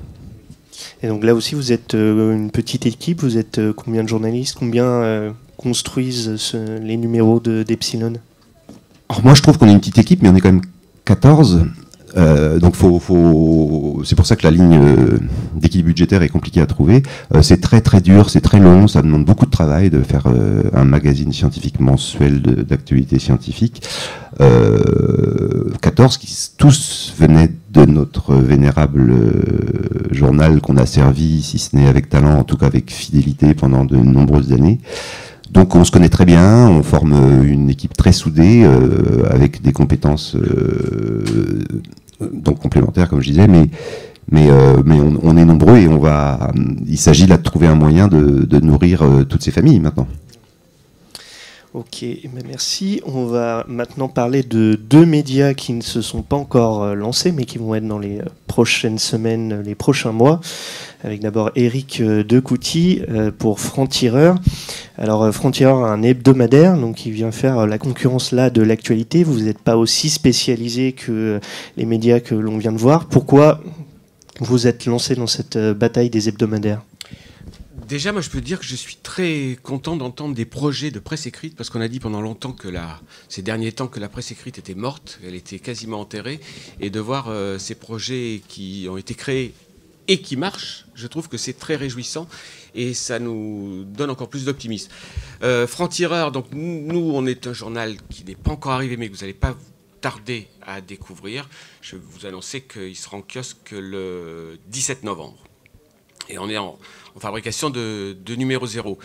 Et donc là aussi, vous êtes une petite équipe, vous êtes combien de journalistes, combien construisent les numéros d'Epsilon? Alors moi, je trouve qu'on est une petite équipe, mais on est quand même 14. Donc c'est pour ça que la ligne d'équilibre budgétaire est compliquée à trouver. C'est très très dur, c'est très long, ça demande beaucoup de travail de faire un magazine scientifique mensuel d'actualité scientifique. 14 qui tous venaient de notre vénérable journal qu'on a servi, si ce n'est avec talent, en tout cas avec fidélité pendant de nombreuses années. Donc on se connaît très bien, on forme une équipe très soudée, avec des compétences donc complémentaires, comme je disais, mais on est nombreux, et il s'agit là de trouver un moyen de nourrir toutes ces familles maintenant. Ok, merci. On va maintenant parler de deux médias qui ne se sont pas encore lancés, mais qui vont être dans les prochaines semaines, les prochains mois, avec d'abord Éric Decouty pour Franc-Tireur. Alors Franc-Tireur a un hebdomadaire, donc qui vient faire la concurrence là de l'actualité. Vous n'êtes pas aussi spécialisé que les médias que l'on vient de voir. Pourquoi vous êtes lancé dans cette bataille des hebdomadaires ? Déjà, moi, je peux dire que je suis très content d'entendre des projets de presse écrite, parce qu'on a dit pendant longtemps ces derniers temps que la presse écrite était morte, elle était quasiment enterrée, et de voir ces projets qui ont été créés et qui marchent, je trouve que c'est très réjouissant, et ça nous donne encore plus d'optimisme. Franc-Tireur, donc nous, on est un journal qui n'est pas encore arrivé, mais que vous n'allez pas tarder à découvrir. Je vais vous annoncer qu'il sera en kiosque le 17 novembre. Et on est en fabrication de numéro 0.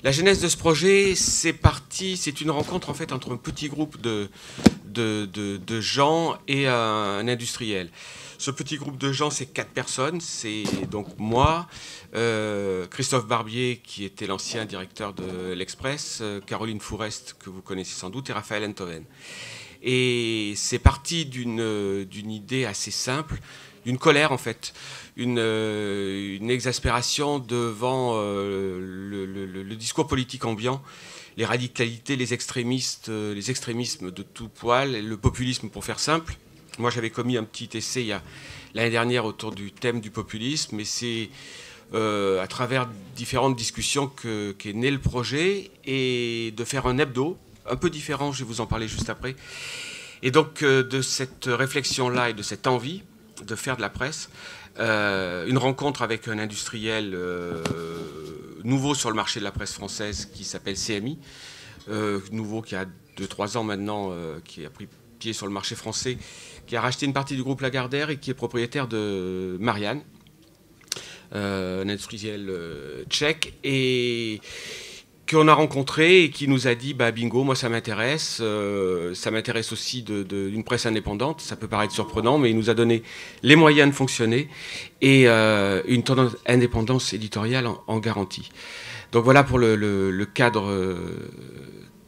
La genèse de ce projet, c'est une rencontre en fait entre un petit groupe de gens et un industriel. Ce petit groupe de gens, c'est 4 personnes. C'est donc moi, Christophe Barbier, qui était l'ancien directeur de l'Express, Caroline Fourest, que vous connaissez sans doute, et Raphaël Enthoven. Et c'est parti d'une idée assez simple, d'une colère en fait, une exaspération devant le discours politique ambiant, les radicalités, les extrémismes de tout poil, le populisme pour faire simple. Moi j'avais commis un petit essai l'année dernière autour du thème du populisme, et c'est à travers différentes discussions qu'est né le projet, et de faire un hebdo un peu différent, je vais vous en parler juste après. Et donc de cette réflexion-là et de cette envie de faire de la presse, une rencontre avec un industriel nouveau sur le marché de la presse française qui s'appelle CMI, nouveau qui a 2-3 ans maintenant, qui a pris pied sur le marché français, qui a racheté une partie du groupe Lagardère et qui est propriétaire de Marianne, un industriel tchèque, et qu'on a rencontré et qui nous a dit bah bingo, moi ça m'intéresse aussi d'une presse indépendante. Ça peut paraître surprenant, mais il nous a donné les moyens de fonctionner et une indépendance éditoriale en garantie. Donc voilà pour le cadre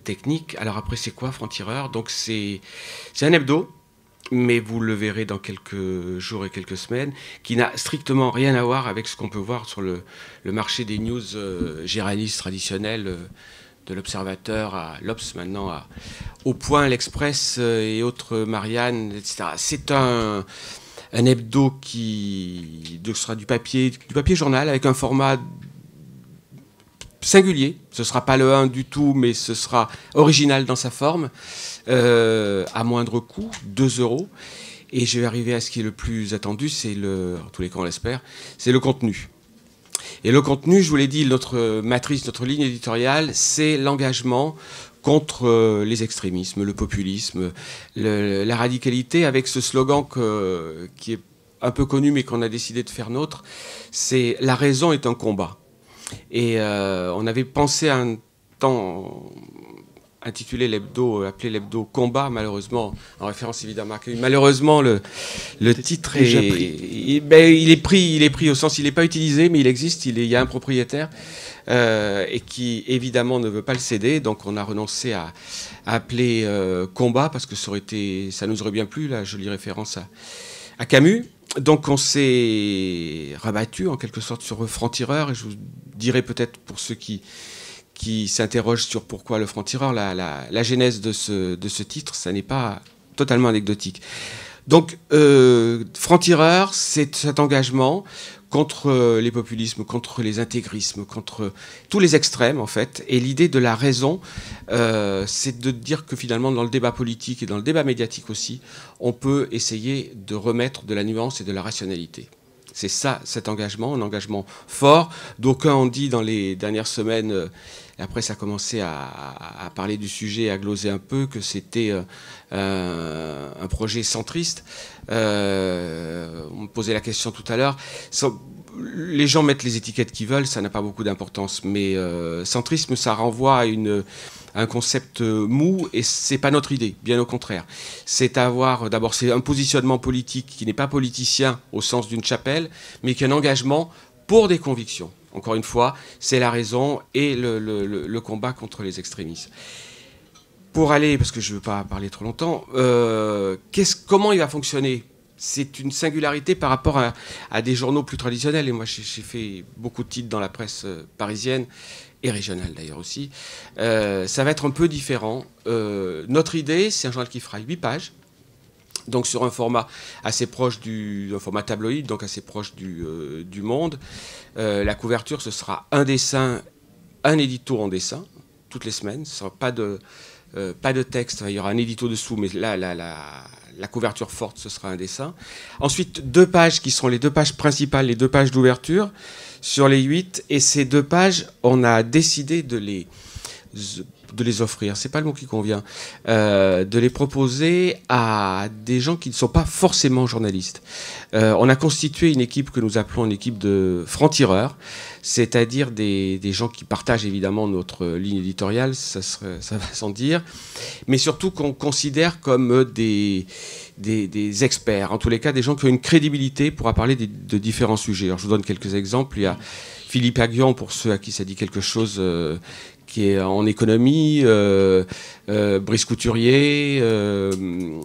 technique. Alors après, c'est quoi Franc-Tireur? Donc c'est un hebdo, mais vous le verrez dans quelques jours et quelques semaines, qui n'a strictement rien à voir avec ce qu'on peut voir sur le marché des news généralistes traditionnels, de l'Observateur à l'Obs maintenant, au Point, l'Express et autres, Marianne, etc. C'est un hebdo qui sera du papier journal avec un format singulier. Ce ne sera pas le 1 du tout, mais ce sera original dans sa forme, à moindre coût, 2 €. Et je vais arriver à ce qui est le plus attendu, c'est en tous les cas on l'espère, c'est le contenu. Et le contenu, je vous l'ai dit, notre matrice, notre ligne éditoriale, c'est l'engagement contre les extrémismes, le populisme, la radicalité, avec ce slogan qui est un peu connu mais qu'on a décidé de faire nôtre, c'est « La raison est un combat ». Et on avait pensé à un temps intitulé l'hebdo, appelé l'hebdo Combat, malheureusement, en référence évidemment à Camus. Malheureusement, le titre il est pris au sens, il n'est pas utilisé, mais il existe, il y a un propriétaire et qui évidemment ne veut pas le céder, donc on a renoncé à appeler Combat, parce que ça nous aurait bien plu, la jolie référence à Camus. Donc on s'est rabattu en quelque sorte sur Franc-Tireur, et je vous dirai peut-être pour ceux qui s'interrogent sur pourquoi le Franc-Tireur, la genèse de ce titre, ça n'est pas totalement anecdotique. Donc Franc-Tireur, c'est cet engagement contre les populismes, contre les intégrismes, contre tous les extrêmes en fait. Et l'idée de la raison, c'est de dire que finalement dans le débat politique et dans le débat médiatique aussi, on peut essayer de remettre de la nuance et de la rationalité. C'est ça, cet engagement, un engagement fort. D'aucuns ont dit dans les dernières semaines, la presse a commencé à parler du sujet, à gloser un peu, que c'était un projet centriste. On me posait la question tout à l'heure. Les gens mettent les étiquettes qu'ils veulent, ça n'a pas beaucoup d'importance. Mais centrisme, ça renvoie à un concept mou, et c'est pas notre idée, bien au contraire. C'est d'abord, c'est un positionnement politique qui n'est pas politicien au sens d'une chapelle, mais qui est un engagement pour des convictions. Encore une fois, c'est la raison et le combat contre les extrémismes. Pour aller, parce que je ne veux pas parler trop longtemps, comment il va fonctionner ? C'est une singularité par rapport à des journaux plus traditionnels. Et moi, j'ai fait beaucoup de titres dans la presse parisienne, et régionale d'ailleurs aussi. Ça va être un peu différent. Notre idée, c'est un journal qui fera 8 pages, donc sur un format assez proche un format tabloïd, donc assez proche du Monde. La couverture, ce sera un dessin, un édito en dessin, toutes les semaines. Ce ne sera pas de texte, il y aura un édito dessous, mais là, la couverture forte, ce sera un dessin. Ensuite, 2 pages qui seront les 2 pages principales, les 2 pages d'ouverture sur les 8. Et ces 2 pages, on a décidé de les offrir, c'est pas le mot qui convient, de les proposer à des gens qui ne sont pas forcément journalistes. On a constitué une équipe que nous appelons une équipe de francs-tireurs, c'est-à-dire des gens qui partagent évidemment notre ligne éditoriale, ça va sans dire, mais surtout qu'on considère comme des experts, en tous les cas des gens qui ont une crédibilité pour parler de différents sujets. Alors je vous donne quelques exemples. Il y a Philippe Aguillon, pour ceux à qui ça dit quelque chose, qui est en économie, Brice Couturier,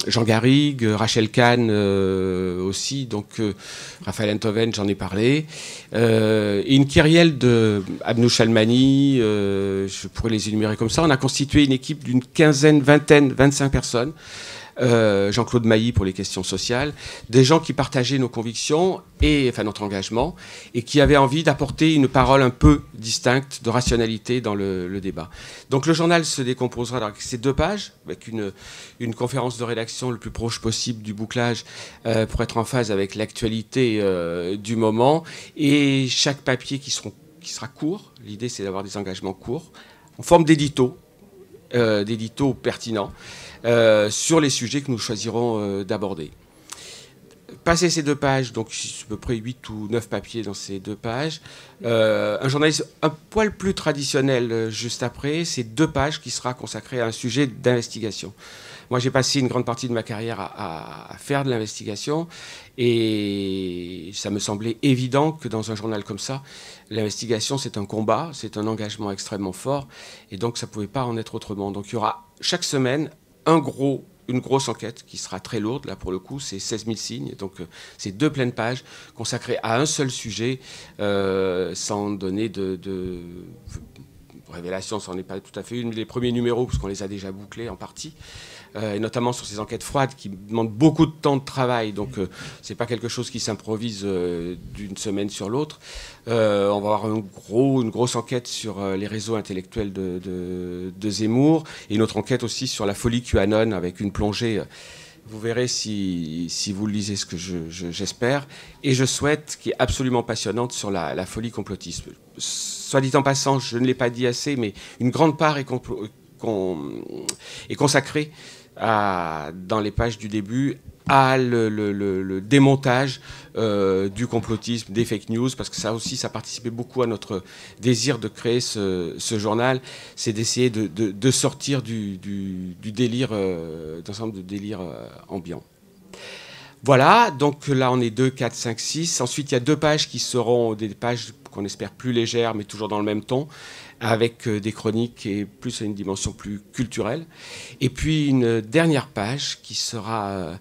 Jean Garrigue, Rachel Kahn aussi, donc Raphaël Enthoven, j'en ai parlé, et une kyrielle de Abnouch Almani, je pourrais les énumérer comme ça. On a constitué une équipe d'une quinzaine, 25 personnes, Jean-Claude Mailly pour les questions sociales, des gens qui partageaient nos convictions, enfin notre engagement, et qui avaient envie d'apporter une parole un peu distincte, de rationalité dans le débat. Donc le journal se décomposera avec ces 2 pages, avec une conférence de rédaction le plus proche possible du bouclage pour être en phase avec l'actualité du moment, et chaque papier qui sera court. L'idée, c'est d'avoir des engagements courts, en forme d'édito pertinents, sur les sujets que nous choisirons d'aborder. passé ces 2 pages, donc à peu près 8 ou 9 papiers dans ces 2 pages, un journalisme un poil plus traditionnel juste après, c'est 2 pages qui sera consacrée à un sujet d'investigation. Moi, j'ai passé une grande partie de ma carrière à faire de l'investigation et ça me semblait évident que dans un journal comme ça, l'investigation, c'est un combat, c'est un engagement extrêmement fort et donc ça ne pouvait pas en être autrement. Donc il y aura chaque semaine une grosse enquête qui sera très lourde, là pour le coup, c'est 16 000 signes, donc c'est 2 pleines pages consacrées à un seul sujet, sans donner de révélation, ça n'en est pas tout à fait une des premiers numéros, parce qu'on les a déjà bouclés en partie, et notamment sur ces enquêtes froides qui demandent beaucoup de temps de travail, donc c'est pas quelque chose qui s'improvise d'une semaine sur l'autre. On va avoir une grosse enquête sur les réseaux intellectuels de Zemmour, et une autre enquête aussi sur la folie QAnon, avec une plongée... Vous verrez si vous lisez ce que j'espère. Et je souhaite, qui est absolument passionnante, sur la folie complotiste. Soit dit en passant, je ne l'ai pas dit assez, mais une grande part est consacrée dans les pages du début à le démontage du complotisme, des fake news, parce que ça aussi, ça participait beaucoup à notre désir de créer ce journal, c'est d'essayer de sortir du délire, d'un certain nombre de délires ambiants. Voilà, donc là on est 2, 4, 5, 6. Ensuite il y a 2 pages qui seront des pages qu'on espère plus légères, mais toujours dans le même ton, avec des chroniques et plus à une dimension plus culturelle. Et puis une dernière page qui sera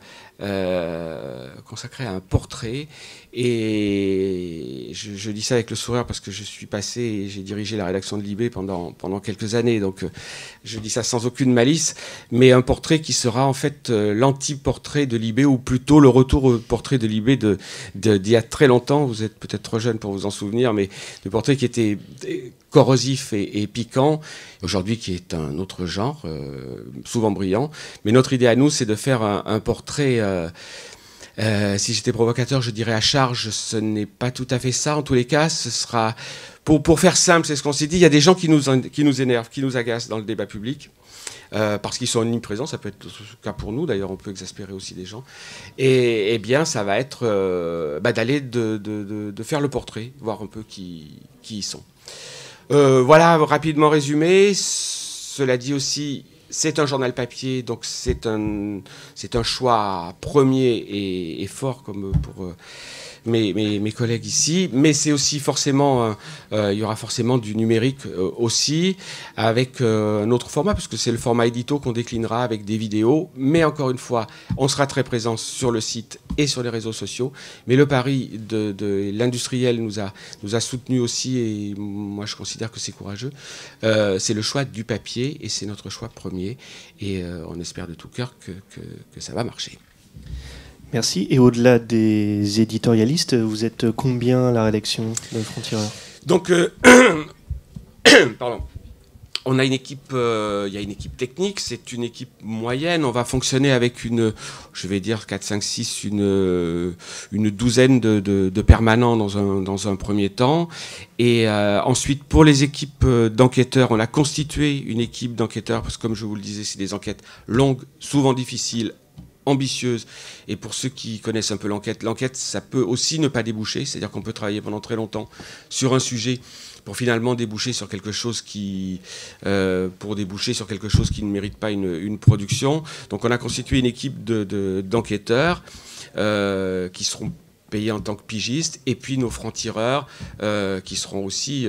consacrée à un portrait. Et je dis ça avec le sourire parce que je suis passé et j'ai dirigé la rédaction de Libé pendant quelques années, donc je dis ça sans aucune malice, mais un portrait qui sera en fait l'anti-portrait de Libé, ou plutôt le retour au portrait de Libé d'il y a très longtemps. Vous êtes peut-être trop jeune pour vous en souvenir, mais le portrait qui était corrosif et piquant, aujourd'hui qui est un autre genre, souvent brillant. Mais notre idée à nous, c'est de faire un portrait... si j'étais provocateur, je dirais à charge. Ce n'est pas tout à fait ça. En tous les cas, ce sera... Pour faire simple, c'est ce qu'on s'est dit. Il y a des gens qui nous énervent, qui nous agacent dans le débat public, parce qu'ils sont omniprésents. Ça peut être le cas pour nous. D'ailleurs, on peut exaspérer aussi des gens. Et bien, ça va être d'aller de faire le portrait, voir un peu qui ils sont. Voilà, rapidement résumé. Cela dit aussi... C'est un journal papier, donc c'est un choix premier et fort, comme pour mes collègues ici. Mais c'est aussi forcément, il y aura forcément du numérique aussi, avec un autre format, parce que c'est le format édito qu'on déclinera avec des vidéos. Mais encore une fois, on sera très présent sur le site et sur les réseaux sociaux. Mais le pari de l'industriel nous a soutenus aussi, et moi je considère que c'est courageux. C'est le choix du papier, et c'est notre choix premier. Et on espère de tout cœur que ça va marcher. Merci. Et au-delà des éditorialistes, vous êtes combien à la rédaction de Franc-Tireur ? Donc, pardon. On a une équipe, il y a une équipe technique, c'est une équipe moyenne. On va fonctionner avec je vais dire 4, 5, 6, une douzaine de permanents dans un premier temps. Et ensuite, pour les équipes d'enquêteurs, on a constitué une équipe d'enquêteurs, parce que comme je vous le disais, c'est des enquêtes longues, souvent difficiles, ambitieuse. Et pour ceux qui connaissent un peu l'enquête, ça peut aussi ne pas déboucher, c'est-à-dire qu'on peut travailler pendant très longtemps sur un sujet pour finalement déboucher sur quelque chose qui ne mérite pas une production. Donc on a constitué une équipe d'enquêteurs qui seront payés en tant que pigistes, et puis nos francs-tireurs qui seront aussi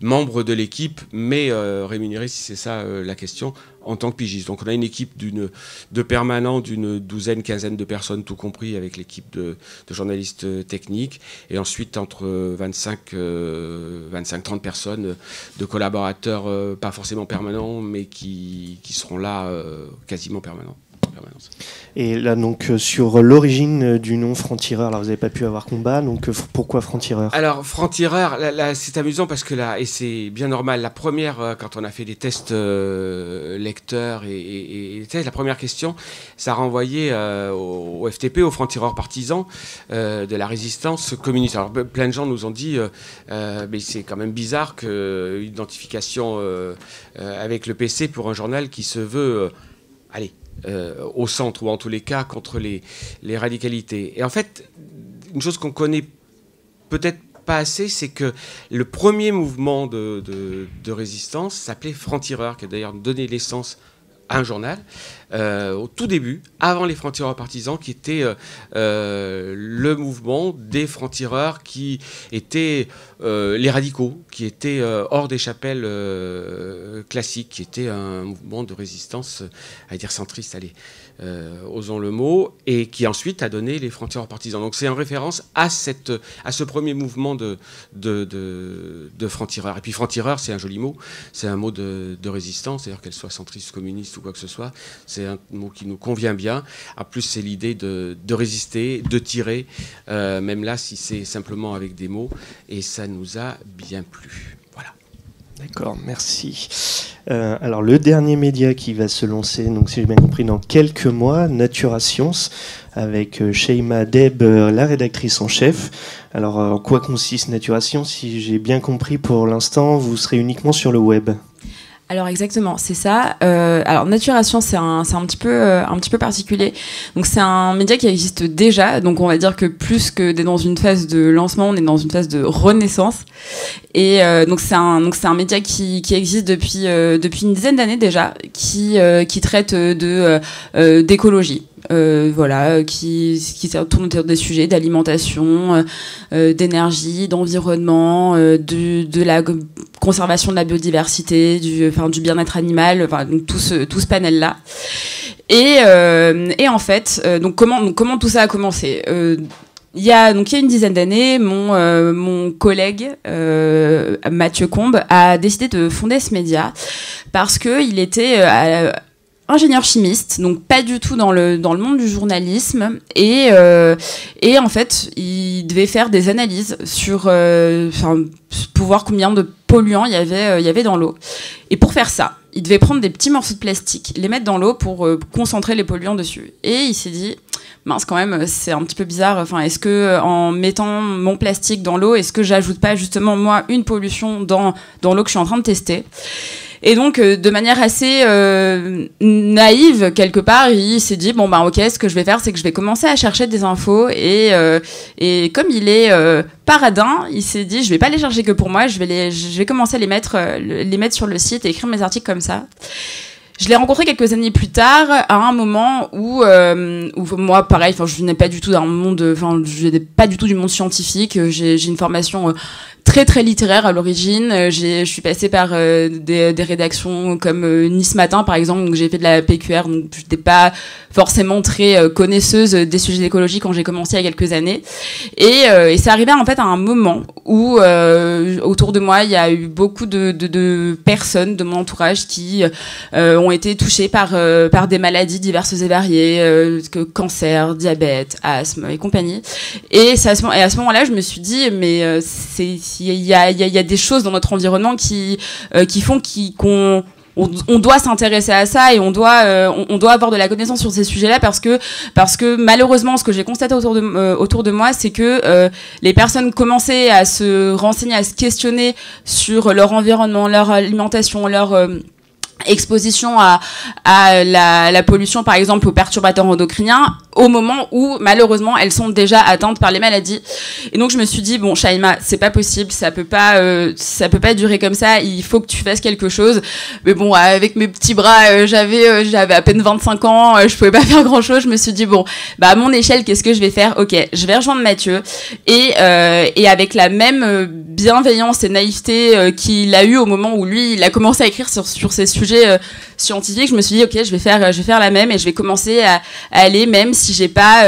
membres de l'équipe, mais rémunérés, si c'est ça la question, en tant que pigistes. Donc on a une équipe de permanents d'une douzaine, quinzaine de personnes, tout compris, avec l'équipe de journalistes techniques, et ensuite entre 25-30 personnes de collaborateurs, pas forcément permanents, mais qui seront là quasiment permanents. Et là, donc, sur l'origine du nom Franc-Tireur, alors vous n'avez pas pu avoir combat, donc pourquoi Franc-Tireur ? Alors, Franc-Tireur, là, c'est amusant parce que là, et c'est bien normal, la première, quand on a fait des tests lecteurs et tests, la première question, ça renvoyait au FTP, aux Franc-Tireurs partisans de la résistance communiste. Alors, plein de gens nous ont dit, mais c'est quand même bizarre qu'une identification avec le PC pour un journal qui se veut, allez, au centre, ou en tous les cas contre les radicalités. Et en fait, une chose qu'on connaît peut-être pas assez, c'est que le premier mouvement de résistance s'appelait Franc-Tireur, qui a d'ailleurs donné naissance à un journal, au tout début, avant les francs-tireurs partisans, qui était le mouvement des francs-tireurs qui étaient les radicaux, qui étaient hors des chapelles classiques, qui était un mouvement de résistance, à dire centriste, allez, osons le mot, et qui ensuite a donné les francs-tireurs partisans. Donc c'est en référence à ce premier mouvement de francs-tireurs. Et puis franc-tireur, c'est un joli mot, c'est un mot de résistance, d'ailleurs qu'elle soit centriste, communiste ou quoi que ce soit, c'est un mot qui nous convient bien. En plus, c'est l'idée de résister, de tirer, même là, si c'est simplement avec des mots, et ça nous a bien plu. Voilà. D'accord, merci. Alors, le dernier média qui va se lancer, donc, si j'ai bien compris, dans quelques mois, Natura Science, avec Sheima Deb, la rédactrice en chef. Alors, en quoi consiste Natura Science? Si j'ai bien compris, pour l'instant, vous serez uniquement sur le web. Alors exactement, c'est ça. Alors Natura Science, c'est un petit peu particulier. Donc c'est un média qui existe déjà. Donc on va dire que plus que d'être dans une phase de lancement, on est dans une phase de renaissance. Et donc c'est un média qui existe depuis une dizaine d'années déjà, qui traite d'écologie. Voilà, qui tourne autour des sujets d'alimentation, d'énergie, d'environnement, de la conservation de la biodiversité, du bien-être animal, enfin donc tout ce panel-là. Et en fait, donc comment tout ça a commencé? Il y a une dizaine d'années, mon collègue Mathieu Combe a décidé de fonder ce média parce que il était ingénieur chimiste, donc pas du tout dans le monde du journalisme, et en fait il devait faire des analyses sur pour voir combien de polluants il y avait dans l'eau. Et pour faire ça, il devait prendre des petits morceaux de plastique, les mettre dans l'eau pour concentrer les polluants dessus. Et il s'est dit, mince quand même, c'est un petit peu bizarre, enfin, est-ce que en mettant mon plastique dans l'eau, est-ce que j'ajoute pas justement moi une pollution dans l'eau que je suis en train de tester? Et donc, de manière assez naïve, quelque part, il s'est dit, bon, bah, ok, ce que je vais faire, c'est que je vais commencer à chercher des infos. Et comme il est paradin, il s'est dit, je vais pas les chercher que pour moi, je vais commencer à les mettre sur le site et écrire mes articles comme ça. Je l'ai rencontré quelques années plus tard, à un moment où moi, pareil, je venais pas du tout d'un monde, je venais pas du tout du monde scientifique. J'ai une formation très très littéraire à l'origine. Je suis passée par des rédactions comme Nice Matin par exemple, donc j'ai fait de la PQR, donc j'étais pas forcément très connaisseuse des sujets d'écologie quand j'ai commencé il y a quelques années. Et c'est arrivé en fait à un moment où autour de moi il y a eu beaucoup de personnes de mon entourage qui ont été touchées par des maladies diverses et variées, cancer, diabète, asthme et compagnie. Et à ce moment-là, je me suis dit, mais il y a des choses dans notre environnement qui font qu'on doit s'intéresser à ça et on doit avoir de la connaissance sur ces sujets-là parce que malheureusement, ce que j'ai constaté autour de moi, c'est que les personnes commençaient à se renseigner, à se questionner sur leur environnement, leur alimentation, leur exposition à la pollution, par exemple aux perturbateurs endocriniens, au moment où malheureusement elles sont déjà atteintes par les maladies. Et donc je me suis dit, bon Shaima, c'est pas possible, ça peut pas durer comme ça, il faut que tu fasses quelque chose. Mais bon, avec mes petits bras, j'avais à peine 25 ans, je pouvais pas faire grand chose. Je me suis dit, bon, bah à mon échelle, qu'est-ce que je vais faire? Ok, je vais rejoindre Mathieu, et avec la même bienveillance et naïveté qu'il a eu au moment où lui il a commencé à écrire sur ces sujets scientifiques, je me suis dit, ok, je vais faire la même, et je vais commencer à aller, même si j'ai pas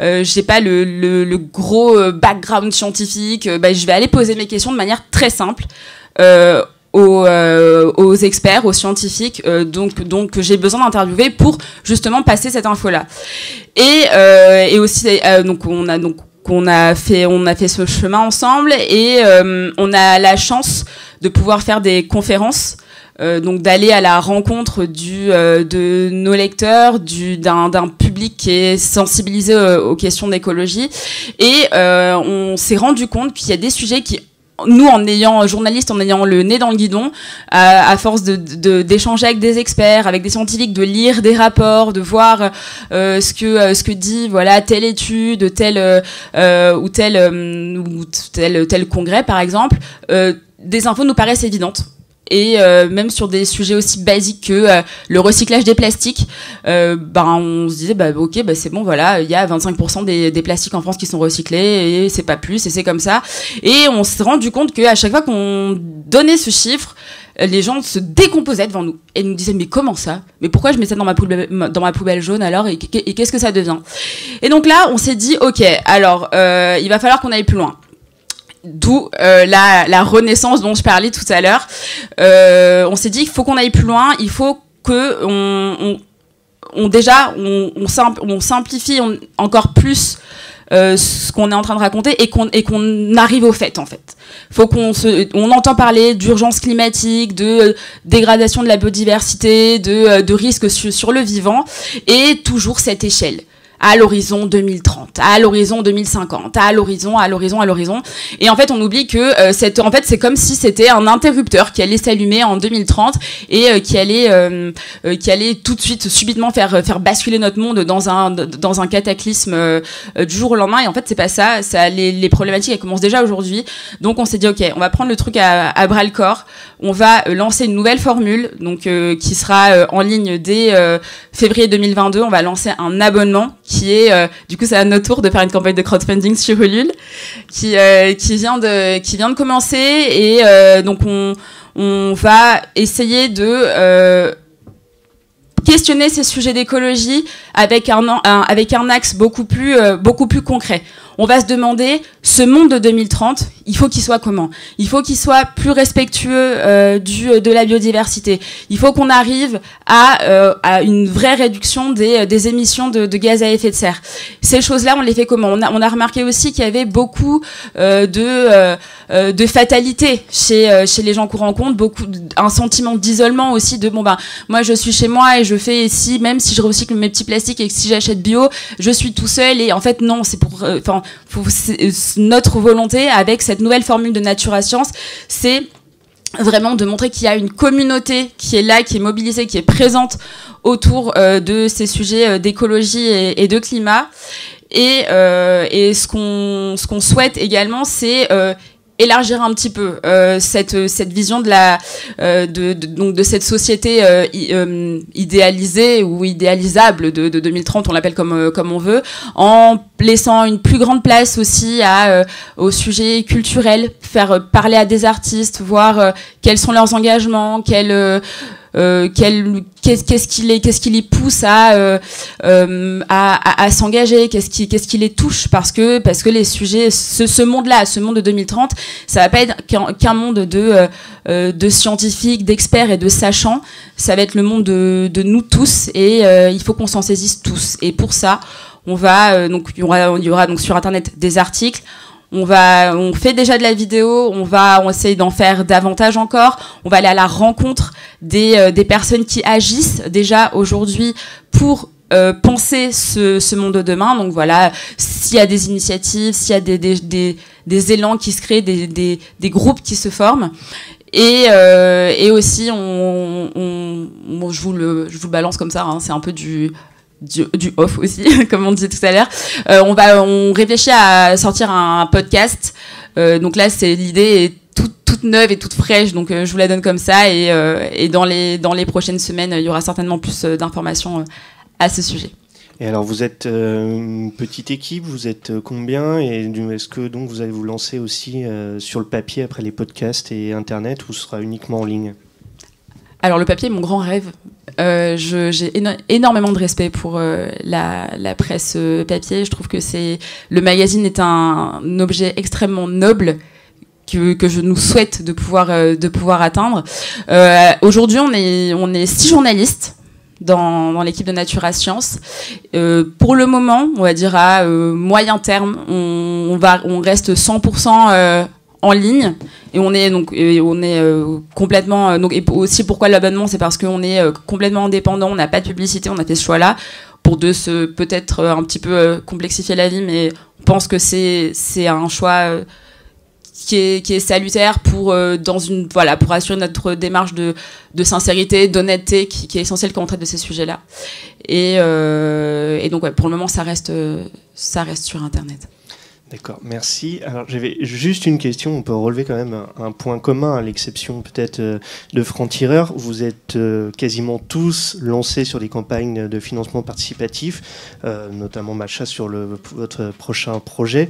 le gros background scientifique, je vais aller poser mes questions de manière très simple aux experts, aux scientifiques, donc que j'ai besoin d'interviewer pour justement passer cette info là. Et aussi on a fait ce chemin ensemble, et on a la chance de pouvoir faire des conférences, donc d'aller à la rencontre de nos lecteurs, d'un public qui est sensibilisé aux questions d'écologie, et on s'est rendu compte qu'il y a des sujets qui nous, en ayant journalistes, en ayant le nez dans le guidon, à force d'échanger avec des experts, avec des scientifiques, de lire des rapports, de voir ce que dit voilà telle étude, tel congrès par exemple, des infos nous paraissent évidentes. Et même sur des sujets aussi basiques que le recyclage des plastiques, on se disait ok, c'est bon, voilà, il y a 25% des plastiques en France qui sont recyclés et c'est pas plus et c'est comme ça. Et on s'est rendu compte qu'à chaque fois qu'on donnait ce chiffre, les gens se décomposaient devant nous et nous disaient mais comment ça ? Mais pourquoi je mets ça dans ma poubelle jaune alors et qu'est-ce que ça devient ? Et donc là, on s'est dit ok, alors il va falloir qu'on aille plus loin. D'où la renaissance dont je parlais tout à l'heure. On s'est dit qu'il faut qu'on aille plus loin, il faut que on simplifie encore plus ce qu'on est en train de raconter et qu'on arrive au fait en fait. Faut on entend parler d'urgence climatique, de dégradation de la biodiversité, de risques sur le vivant et toujours cette échelle. À l'horizon 2030, à l'horizon 2050, à l'horizon. Et en fait, on oublie que c'est comme si c'était un interrupteur qui allait s'allumer en 2030 et qui allait tout de suite, subitement faire basculer notre monde dans un cataclysme du jour au lendemain. Et en fait, c'est pas ça. Les problématiques, elles commencent déjà aujourd'hui. Donc, on s'est dit, ok, on va prendre le truc à bras le corps. On va lancer une nouvelle formule, donc qui sera en ligne dès février 2022. On va lancer un abonnement qui est, du coup, c'est à notre tour de faire une campagne de crowdfunding sur Ulule, qui vient de commencer, et donc on va essayer de questionner ces sujets d'écologie avec un axe beaucoup plus concret. On va se demander, ce monde de 2030, il faut qu'il soit comment ? Il faut qu'il soit plus respectueux de la biodiversité. Il faut qu'on arrive à une vraie réduction des émissions de gaz à effet de serre. Ces choses-là, on les fait comment ? On a remarqué aussi qu'il y avait beaucoup de fatalité chez les gens qu'on rencontre, un sentiment d'isolement aussi, moi je suis chez moi et je fais ici, même si je recycle mes petits plastiques et que si j'achète bio, je suis tout seul, et en fait non, c'est notre volonté avec cette nouvelle formule de Natura Science, c'est vraiment de montrer qu'il y a une communauté qui est là, qui est mobilisée, qui est présente autour de ces sujets d'écologie et de climat. Et ce qu'on souhaite également, c'est élargir un petit peu cette vision de cette société idéalisée ou idéalisable de 2030, on l'appelle comme on veut, en laissant une plus grande place aussi aux sujets culturels, faire parler à des artistes, voir quels sont leurs engagements, qu'est-ce qui les pousse à s'engager, qu'est-ce qui les touche, parce que les sujets, ce monde-là, ce monde de 2030, ça va pas être qu'un monde de scientifiques, d'experts et de sachants. Ça va être le monde de nous tous, et il faut qu'on s'en saisisse tous. Et pour ça, on va donc il y aura donc sur internet des articles. On fait déjà de la vidéo, on essaye d'en faire davantage encore. On va aller à la rencontre des personnes qui agissent déjà aujourd'hui pour penser ce monde de demain. Donc voilà, s'il y a des initiatives, s'il y a des élans qui se créent, des groupes qui se forment. Et aussi, je vous le balance comme ça, hein, c'est un peu du off aussi, comme on disait tout à l'heure. On réfléchit à sortir un podcast. Donc là, l'idée est toute neuve et toute fraîche, donc je vous la donne comme ça. Et dans les prochaines semaines, il y aura certainement plus d'informations à ce sujet. Et alors, vous êtes une petite équipe, vous êtes combien ? Et est-ce que donc vous allez vous lancer aussi sur le papier après les podcasts et Internet, ou ce sera uniquement en ligne ? Alors, le papier est mon grand rêve. J'ai énormément de respect pour la presse papier. Je trouve que le magazine est un objet extrêmement noble que je nous souhaite de pouvoir atteindre. Aujourd'hui, on est 6 journalistes dans l'équipe de Natura Science. Pour le moment, on va dire à moyen terme, on reste 100% en ligne, et on est complètement et aussi pourquoi l'abonnement, c'est parce qu'on est complètement indépendant, on n'a pas de publicité, on a fait ce choix là pour peut-être un petit peu complexifier la vie, mais on pense que c'est un choix qui est salutaire pour pour assurer notre démarche de sincérité, d'honnêteté qui est essentielle quand on traite de ces sujets-là. Et donc pour le moment ça reste sur Internet. D'accord, merci. Alors j'avais juste une question, on peut relever quand même un point commun, à l'exception peut-être de Franc-Tireur. Vous êtes quasiment tous lancés sur des campagnes de financement participatif, notamment Macha sur votre prochain projet.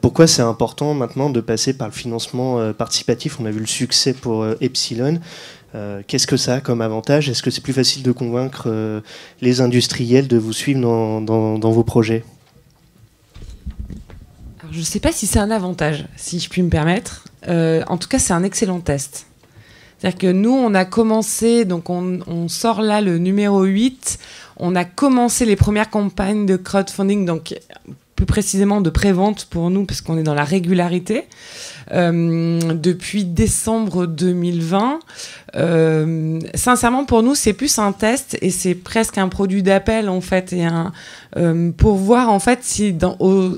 Pourquoi c'est important maintenant de passer par le financement participatif? On a vu le succès pour Epsilon. Qu'est-ce que ça a comme avantage? Est-ce que c'est plus facile de convaincre les industriels de vous suivre dans vos projets? Je ne sais pas si c'est un avantage, si je puis me permettre. En tout cas, c'est un excellent test. C'est-à-dire que nous, on a commencé, donc on sort là le numéro 8, on a commencé les premières campagnes de crowdfunding, donc plus précisément de prévente pour nous, parce qu'on est dans la régularité, depuis décembre 2020. Sincèrement, pour nous, c'est plus un test et c'est presque un produit d'appel, en fait, et pour voir, en fait, si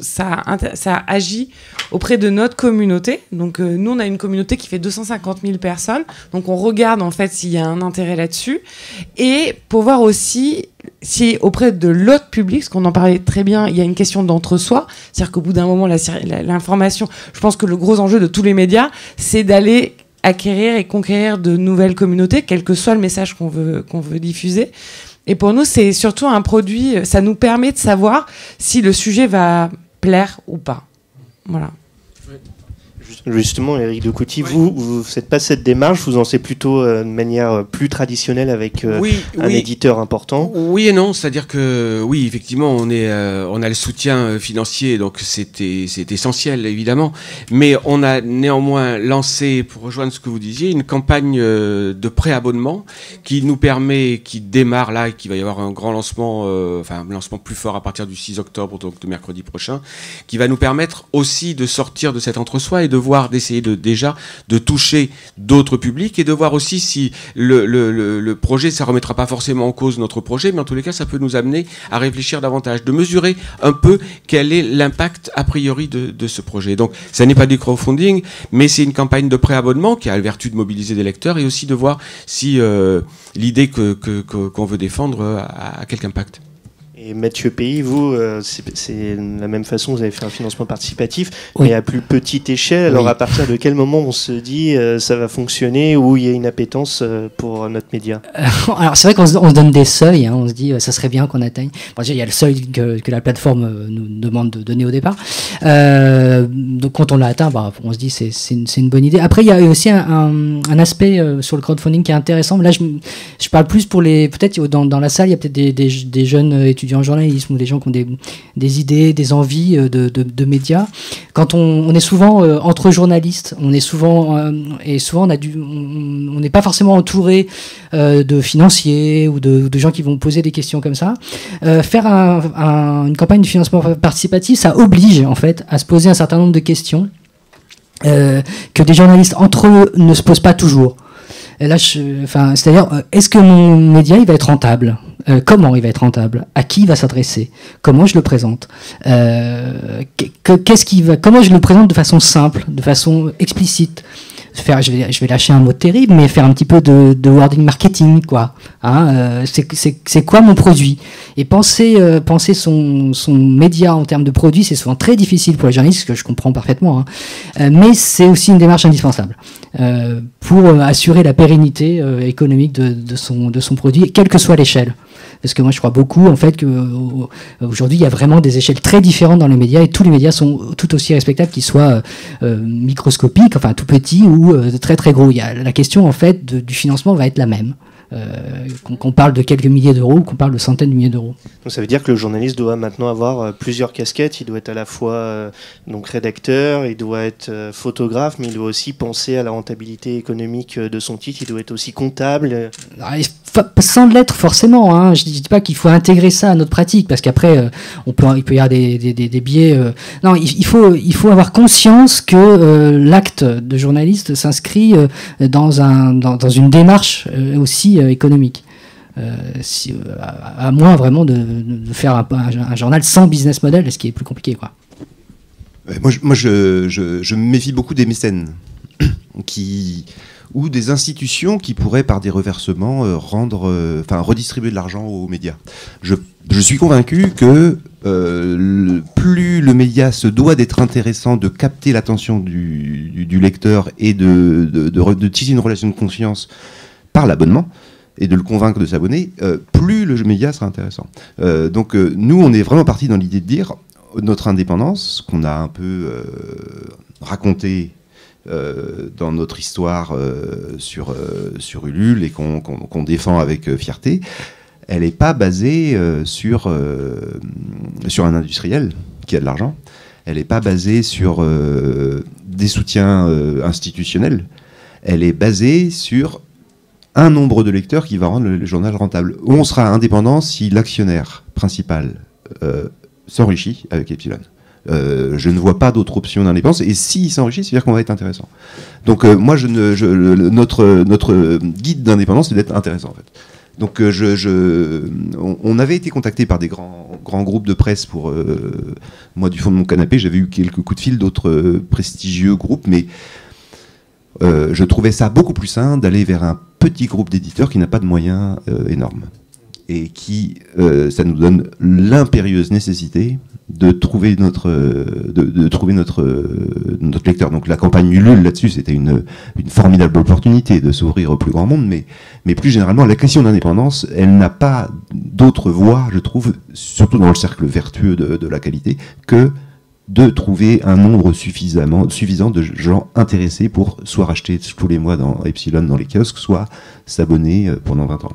ça agit auprès de notre communauté. Donc, nous, on a une communauté qui fait 250 000 personnes. Donc, on regarde, en fait, s'il y a un intérêt là-dessus. Et pour voir aussi si auprès de l'autre public, parce qu'on en parlait très bien, il y a une question d'entre-soi. C'est-à-dire qu'au bout d'un moment, l'information, je pense que le gros enjeu de tous les médias, c'est d'aller acquérir et conquérir de nouvelles communautés, quel que soit le message qu'on veut diffuser. Et pour nous, c'est surtout un produit, ça nous permet de savoir si le sujet va plaire ou pas. Voilà. Justement, Éric de Coutty, vous ne faites pas cette démarche, vous en faites plutôt de manière plus traditionnelle avec un éditeur important. Oui et non, c'est-à-dire que oui, effectivement, on a le soutien financier, donc c'est essentiel évidemment, mais on a néanmoins lancé, pour rejoindre ce que vous disiez, une campagne de préabonnement qui nous permet, qui démarre là, et qui va y avoir un grand lancement, un lancement plus fort à partir du 6 octobre, donc de mercredi prochain, qui va nous permettre aussi de sortir de cet entre-soi et de voir, d'essayer déjà de toucher d'autres publics et de voir aussi si le projet, ça remettra pas forcément en cause notre projet, mais en tous les cas, ça peut nous amener à réfléchir davantage, de mesurer un peu quel est l'impact a priori de ce projet. Donc, ça n'est pas du crowdfunding, mais c'est une campagne de préabonnement qui a la vertu de mobiliser des lecteurs et aussi de voir si l'idée qu'on veut défendre a quelque impact. Et Mathieu Pays, vous, c'est la même façon, vous avez fait un financement participatif, mais à plus petite échelle. Alors à partir de quel moment on se dit ça va fonctionner ou il y a une appétence pour notre média? Alors c'est vrai qu'on se donne des seuils, on se dit ça serait bien qu'on atteigne. Bon, déjà, il y a le seuil que la plateforme nous demande de donner au départ. Donc quand on l'a atteint, on se dit c'est une bonne idée. Après il y a aussi un aspect sur le crowdfunding qui est intéressant. Là je parle plus pour peut-être dans la salle il y a peut-être des jeunes étudiants en journalisme ou des gens qui ont des idées, des envies de médias. Quand on est souvent entre journalistes, on est souvent on n'est pas forcément entouré de financiers ou de gens qui vont poser des questions comme ça. Faire une campagne de financement participatif, ça oblige en fait à se poser un certain nombre de questions que des journalistes entre eux ne se posent pas toujours. Et là, c'est-à-dire, est-ce que mon média il va être rentable? Comment il va être rentable? À qui il va s'adresser? Comment je le présente? Comment je le présente de façon simple, de façon explicite? Je vais lâcher un mot terrible, mais faire un petit peu de wording marketing, quoi. C'est quoi mon produit? Et penser son média en termes de produit, c'est souvent très difficile pour les journalistes, ce que je comprends parfaitement. Mais c'est aussi une démarche indispensable pour assurer la pérennité économique de son produit, quelle que soit l'échelle. Parce que moi, je crois beaucoup, en fait, qu'aujourd'hui, il y a vraiment des échelles très différentes dans les médias et tous les médias sont tout aussi respectables, qu'ils soient microscopiques, enfin tout petits ou très très gros. La question, en fait, du financement va être la même. Qu'on parle de quelques milliers d'euros ou qu'on parle de centaines de milliers d'euros. Donc ça veut dire que le journaliste doit maintenant avoir plusieurs casquettes. Il doit être à la fois donc rédacteur, il doit être photographe, mais il doit aussi penser à la rentabilité économique de son titre. Il doit être aussi comptable. Sans l'être forcément. Je ne dis pas qu'il faut intégrer ça à notre pratique, parce qu'après il peut y avoir des biais. Non, il faut avoir conscience que l'acte de journaliste s'inscrit dans une démarche aussi économique. À moins vraiment de faire un journal sans business model, ce qui est plus compliqué, quoi. Moi, je me méfie beaucoup des mécènes ou des institutions qui pourraient, par des reversements, redistribuer de l'argent aux médias. Je suis convaincu que plus le média se doit d'être intéressant, de capter l'attention du lecteur et de tisser une relation de confiance par l'abonnement, et de le convaincre de s'abonner, plus le média sera intéressant. Donc nous, on est vraiment parti dans l'idée de dire notre indépendance, qu'on a un peu racontée dans notre histoire sur Ulule et qu'on défend avec fierté, elle n'est pas basée sur un industriel qui a de l'argent, elle n'est pas basée sur des soutiens institutionnels, elle est basée sur un nombre de lecteurs qui va rendre le journal rentable. On sera indépendant si l'actionnaire principal s'enrichit avec Epsilon. Je ne vois pas d'autre option d'indépendance, et s'il s'enrichit, c'est-à-dire qu'on va être intéressant. Donc moi, notre guide d'indépendance, c'est d'être intéressant, en fait. Donc on avait été contacté par des grands groupes de presse pour... moi, du fond de mon canapé, j'avais eu quelques coups de fil d'autres prestigieux groupes, mais je trouvais ça beaucoup plus sain d'aller vers un petit groupe d'éditeurs qui n'a pas de moyens énormes, et qui, ça nous donne l'impérieuse nécessité de trouver notre lecteur. Donc la campagne Ulule là-dessus, c'était une formidable opportunité de s'ouvrir au plus grand monde, mais plus généralement, la question d'indépendance, elle n'a pas d'autre voie, je trouve, surtout dans le cercle vertueux de la qualité, que de trouver un nombre suffisant de gens intéressés pour soit racheter tous les mois dans Epsilon dans les kiosques, soit s'abonner pendant 20 ans.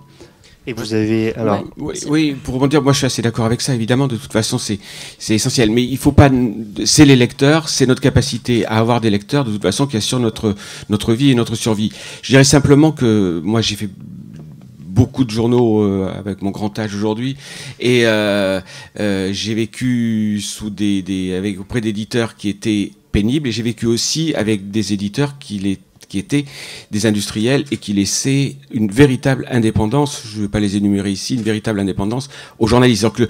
Et vous avez... Alors... Oui, pour rebondir, moi je suis assez d'accord avec ça, évidemment, de toute façon c'est essentiel, mais il faut pas... C'est les lecteurs, c'est notre capacité à avoir des lecteurs, de toute façon, qui assurent notre vie et notre survie. Je dirais simplement que moi j'ai fait beaucoup de journaux avec mon grand âge aujourd'hui, et j'ai vécu auprès d'éditeurs qui étaient pénibles, et j'ai vécu aussi avec des éditeurs qui étaient des industriels et qui laissaient une véritable indépendance, je ne vais pas les énumérer ici, une véritable indépendance aux journalistes. Donc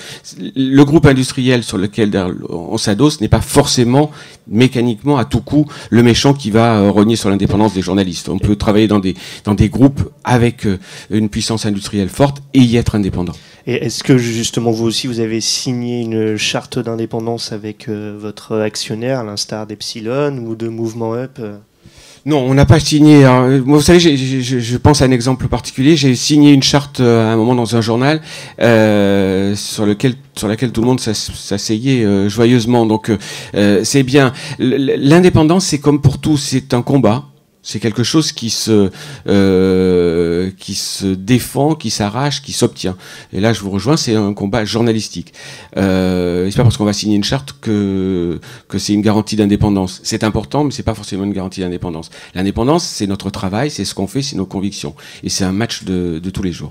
le groupe industriel sur lequel on s'adosse n'est pas forcément mécaniquement à tout coup le méchant qui va rogner sur l'indépendance des journalistes. On peut travailler dans des groupes avec une puissance industrielle forte et y être indépendant. Et est-ce que justement vous aussi vous avez signé une charte d'indépendance avec votre actionnaire, à l'instar d'Epsilon ou de Mouvement Up ? Non, on n'a pas signé. Vous savez, je pense à un exemple particulier. J'ai signé une charte à un moment dans un journal sur laquelle tout le monde s'asseyait joyeusement. Donc c'est bien. L'indépendance, c'est comme pour tout, c'est un combat. C'est quelque chose qui se défend, qui s'arrache, qui s'obtient. Et là, je vous rejoins, c'est un combat journalistique. C'est pas parce qu'on va signer une charte que c'est une garantie d'indépendance. C'est important, mais c'est pas forcément une garantie d'indépendance. L'indépendance, c'est notre travail, c'est ce qu'on fait, c'est nos convictions. Et c'est un match de tous les jours.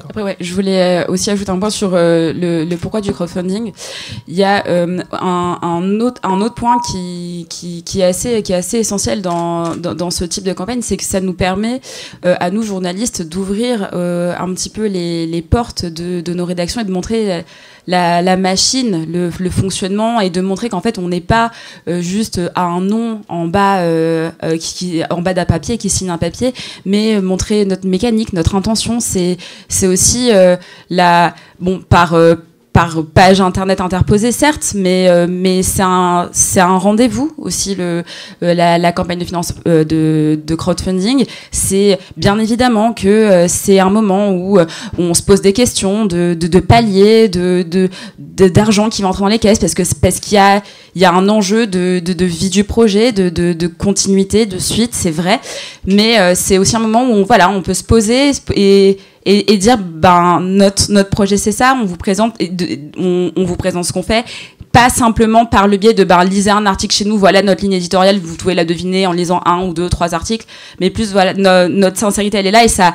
Après, ouais, je voulais aussi ajouter un point sur le pourquoi du crowdfunding. Il y a un autre point qui est assez essentiel dans ce type de campagne, c'est que ça nous permet à nous journalistes d'ouvrir un petit peu les portes de nos rédactions et de montrer la machine, le fonctionnement, et de montrer qu'en fait on n'est pas juste à un nom en bas en bas d'un papier qui signe un papier, mais montrer notre mécanique, notre intention. C'est aussi par page internet interposée, certes, mais c'est un rendez-vous aussi, la campagne de finance de crowdfunding. C'est bien évidemment que c'est un moment où on se pose des questions de paliers, d'argent qui va entrer dans les caisses, parce qu'il y a un enjeu de vie du projet, de continuité, de suite, c'est vrai, mais c'est aussi un moment où on peut se poser et dire notre projet c'est ça, on vous présente ce qu'on fait, pas simplement par le biais de lisez un article chez nous, voilà notre ligne éditoriale, vous pouvez la deviner en lisant 1 ou 2, 3 articles, mais plus notre sincérité elle est là, et ça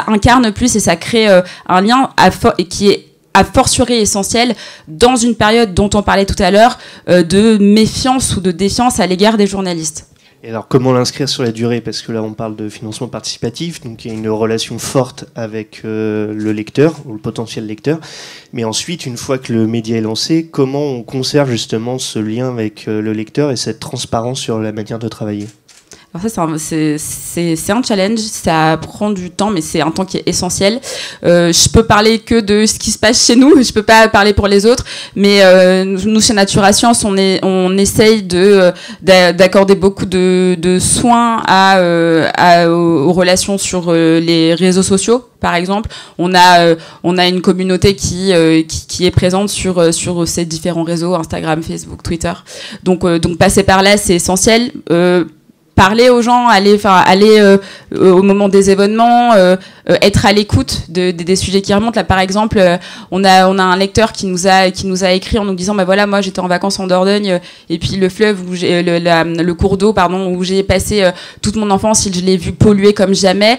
incarne plus, et ça crée un lien qui est a fortiori essentiel dans une période dont on parlait tout à l'heure de méfiance ou de défiance à l'égard des journalistes. Et alors, comment l'inscrire sur la durée? Parce que là, on parle de financement participatif, donc il y a une relation forte avec le lecteur, ou le potentiel lecteur. Mais ensuite, une fois que le média est lancé, comment on conserve justement ce lien avec le lecteur et cette transparence sur la manière de travailler? Alors ça, c'est un challenge, ça prend du temps, mais c'est un temps qui est essentiel. Je peux parler que de ce qui se passe chez nous, je peux pas parler pour les autres, mais nous chez Natura Science, on essaye d'accorder beaucoup de soins aux relations sur les réseaux sociaux. Par exemple, on a une communauté qui est présente sur ces différents réseaux, Instagram, Facebook, Twitter. Donc passer par là, c'est essentiel. Parler aux gens, aller au moment des événements, être à l'écoute des sujets qui remontent. Là, par exemple, on a un lecteur qui nous a écrit en nous disant, bah voilà, moi j'étais en vacances en Dordogne et puis le fleuve où le cours d'eau, pardon, où j'ai passé toute mon enfance, je l'ai vu polluer comme jamais.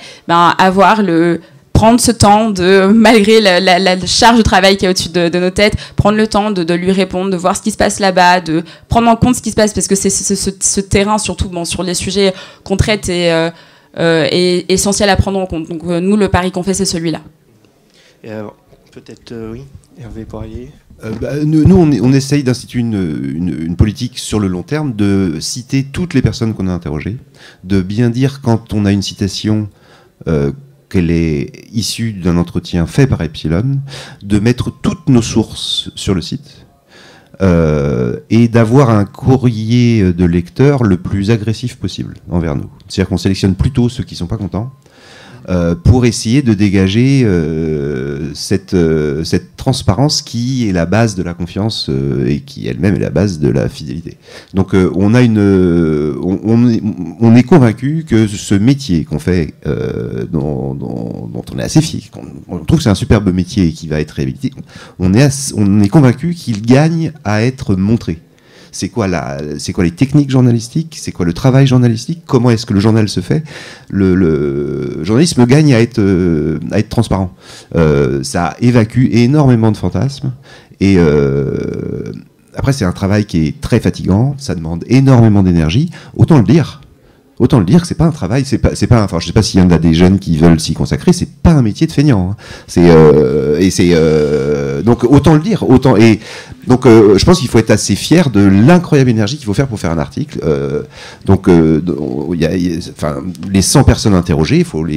Prendre ce temps malgré la charge de travail qui est au-dessus de nos têtes, prendre le temps de lui répondre, de voir ce qui se passe là-bas, de prendre en compte ce qui se passe, parce que c'est ce terrain, surtout sur les sujets qu'on traite, est essentiel à prendre en compte. Donc nous, le pari qu'on fait, c'est celui-là. Peut-être, oui, Hervé Poirier. Nous, on essaye d'instituer une politique sur le long terme, de citer toutes les personnes qu'on a interrogées, de bien dire quand on a une citation qu'elle est issue d'un entretien fait par Epsilon, de mettre toutes nos sources sur le site et d'avoir un courrier de lecteurs le plus agressif possible envers nous. C'est-à-dire qu'on sélectionne plutôt ceux qui ne sont pas contents pour essayer de dégager cette transparence qui est la base de la confiance et qui elle-même est la base de la fidélité. Donc on est convaincu que ce métier qu'on fait, dont on est assez fier, on trouve que c'est un superbe métier et qui va être réhabilité, on est convaincu qu'il gagne à être montré. C'est quoi les techniques journalistiques? C'est quoi le travail journalistique? Comment est-ce que le journal se fait? Le journalisme gagne à être transparent. Ça évacue énormément de fantasmes. Et après, c'est un travail qui est très fatigant. Ça demande énormément d'énergie. Autant le dire que c'est pas un travail, enfin, je sais pas s'il y en a des jeunes qui veulent s'y consacrer, c'est pas un métier de feignant. Donc autant le dire, je pense qu'il faut être assez fier de l'incroyable énergie qu'il faut faire pour faire un article. Les 100 personnes interrogées, il faut le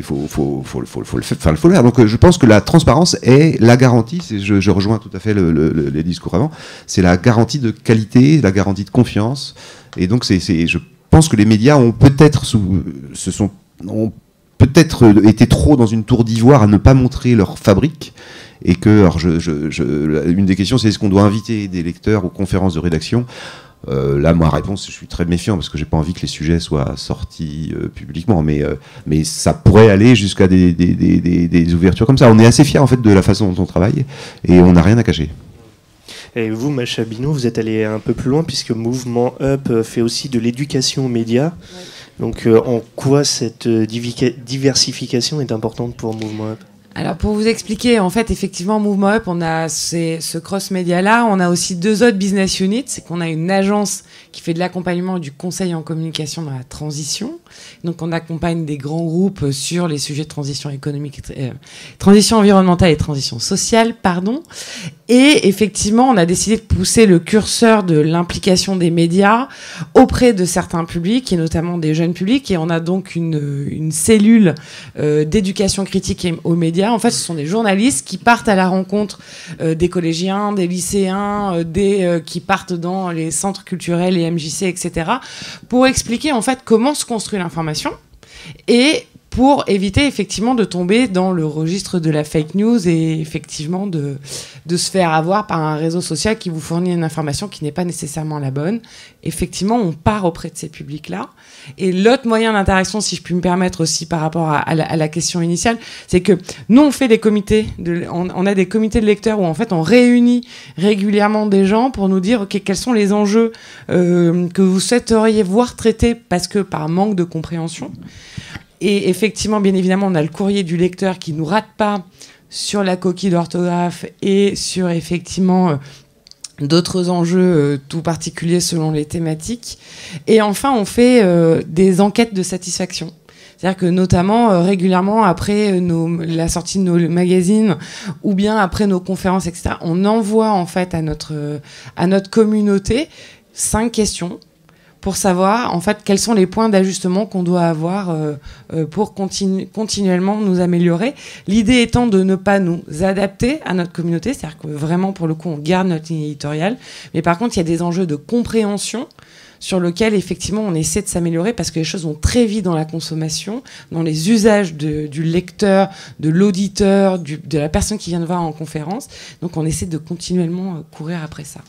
faire. Donc je pense que la transparence est la garantie. Je rejoins tout à fait les discours avant. C'est la garantie de qualité, la garantie de confiance. Et donc je pense que les médias ont peut-être été trop dans une tour d'ivoire à ne pas montrer leur fabrique, et que, alors une des questions, c'est est-ce qu'on doit inviter des lecteurs aux conférences de rédaction? Là, ma réponse, je suis très méfiant parce que j'ai pas envie que les sujets soient sortis publiquement, mais ça pourrait aller jusqu'à des ouvertures comme ça. On est assez fiers en fait de la façon dont on travaille et on n'a rien à cacher. Et vous, Macha Binou, vous êtes allé un peu plus loin puisque Mouvement Up fait aussi de l'éducation aux médias. Ouais. Donc en quoi cette diversification est importante pour Mouvement Up? Alors pour vous expliquer, en fait, effectivement, Mouvement Up, on a ce cross-média-là. On a aussi 2 autres business units. C'est qu'on a une agence qui fait de l'accompagnement et du conseil en communication dans la transition. Donc on accompagne des grands groupes sur les sujets de transition économique, transition environnementale et transition sociale, pardon. Et effectivement, on a décidé de pousser le curseur de l'implication des médias auprès de certains publics, et notamment des jeunes publics. Et on a donc une cellule d'éducation critique aux médias. En fait, ce sont des journalistes qui partent à la rencontre des collégiens, des lycéens, qui partent dans les centres culturels, les MJC, etc., pour expliquer en fait comment se construit l'information et pour éviter effectivement de tomber dans le registre de la fake news et effectivement de se faire avoir par un réseau social qui vous fournit une information qui n'est pas nécessairement la bonne. Effectivement, on part auprès de ces publics-là. Et l'autre moyen d'interaction, si je puis me permettre aussi par rapport à la question initiale, c'est que nous, on fait des comités, on a des comités de lecteurs où en fait on réunit régulièrement des gens pour nous dire ok, quels sont les enjeux que vous souhaiteriez voir traités parce que par manque de compréhension. Et effectivement, bien évidemment, on a le courrier du lecteur qui ne nous rate pas sur la coquille d'orthographe et sur effectivement d'autres enjeux tout particuliers selon les thématiques. Et enfin, on fait des enquêtes de satisfaction. C'est-à-dire que notamment, régulièrement, après la sortie de nos magazines ou bien après nos conférences, etc., on envoie en fait à notre communauté 5 questions pour savoir en fait quels sont les points d'ajustement qu'on doit avoir pour continuellement nous améliorer. L'idée étant de ne pas nous adapter à notre communauté, c'est-à-dire que vraiment pour le coup on garde notre ligne éditoriale, mais par contre il y a des enjeux de compréhension sur lequel effectivement on essaie de s'améliorer parce que les choses vont très vite dans la consommation, dans les usages du lecteur, de l'auditeur, de la personne qui vient de voir en conférence. Donc on essaie de continuellement courir après ça.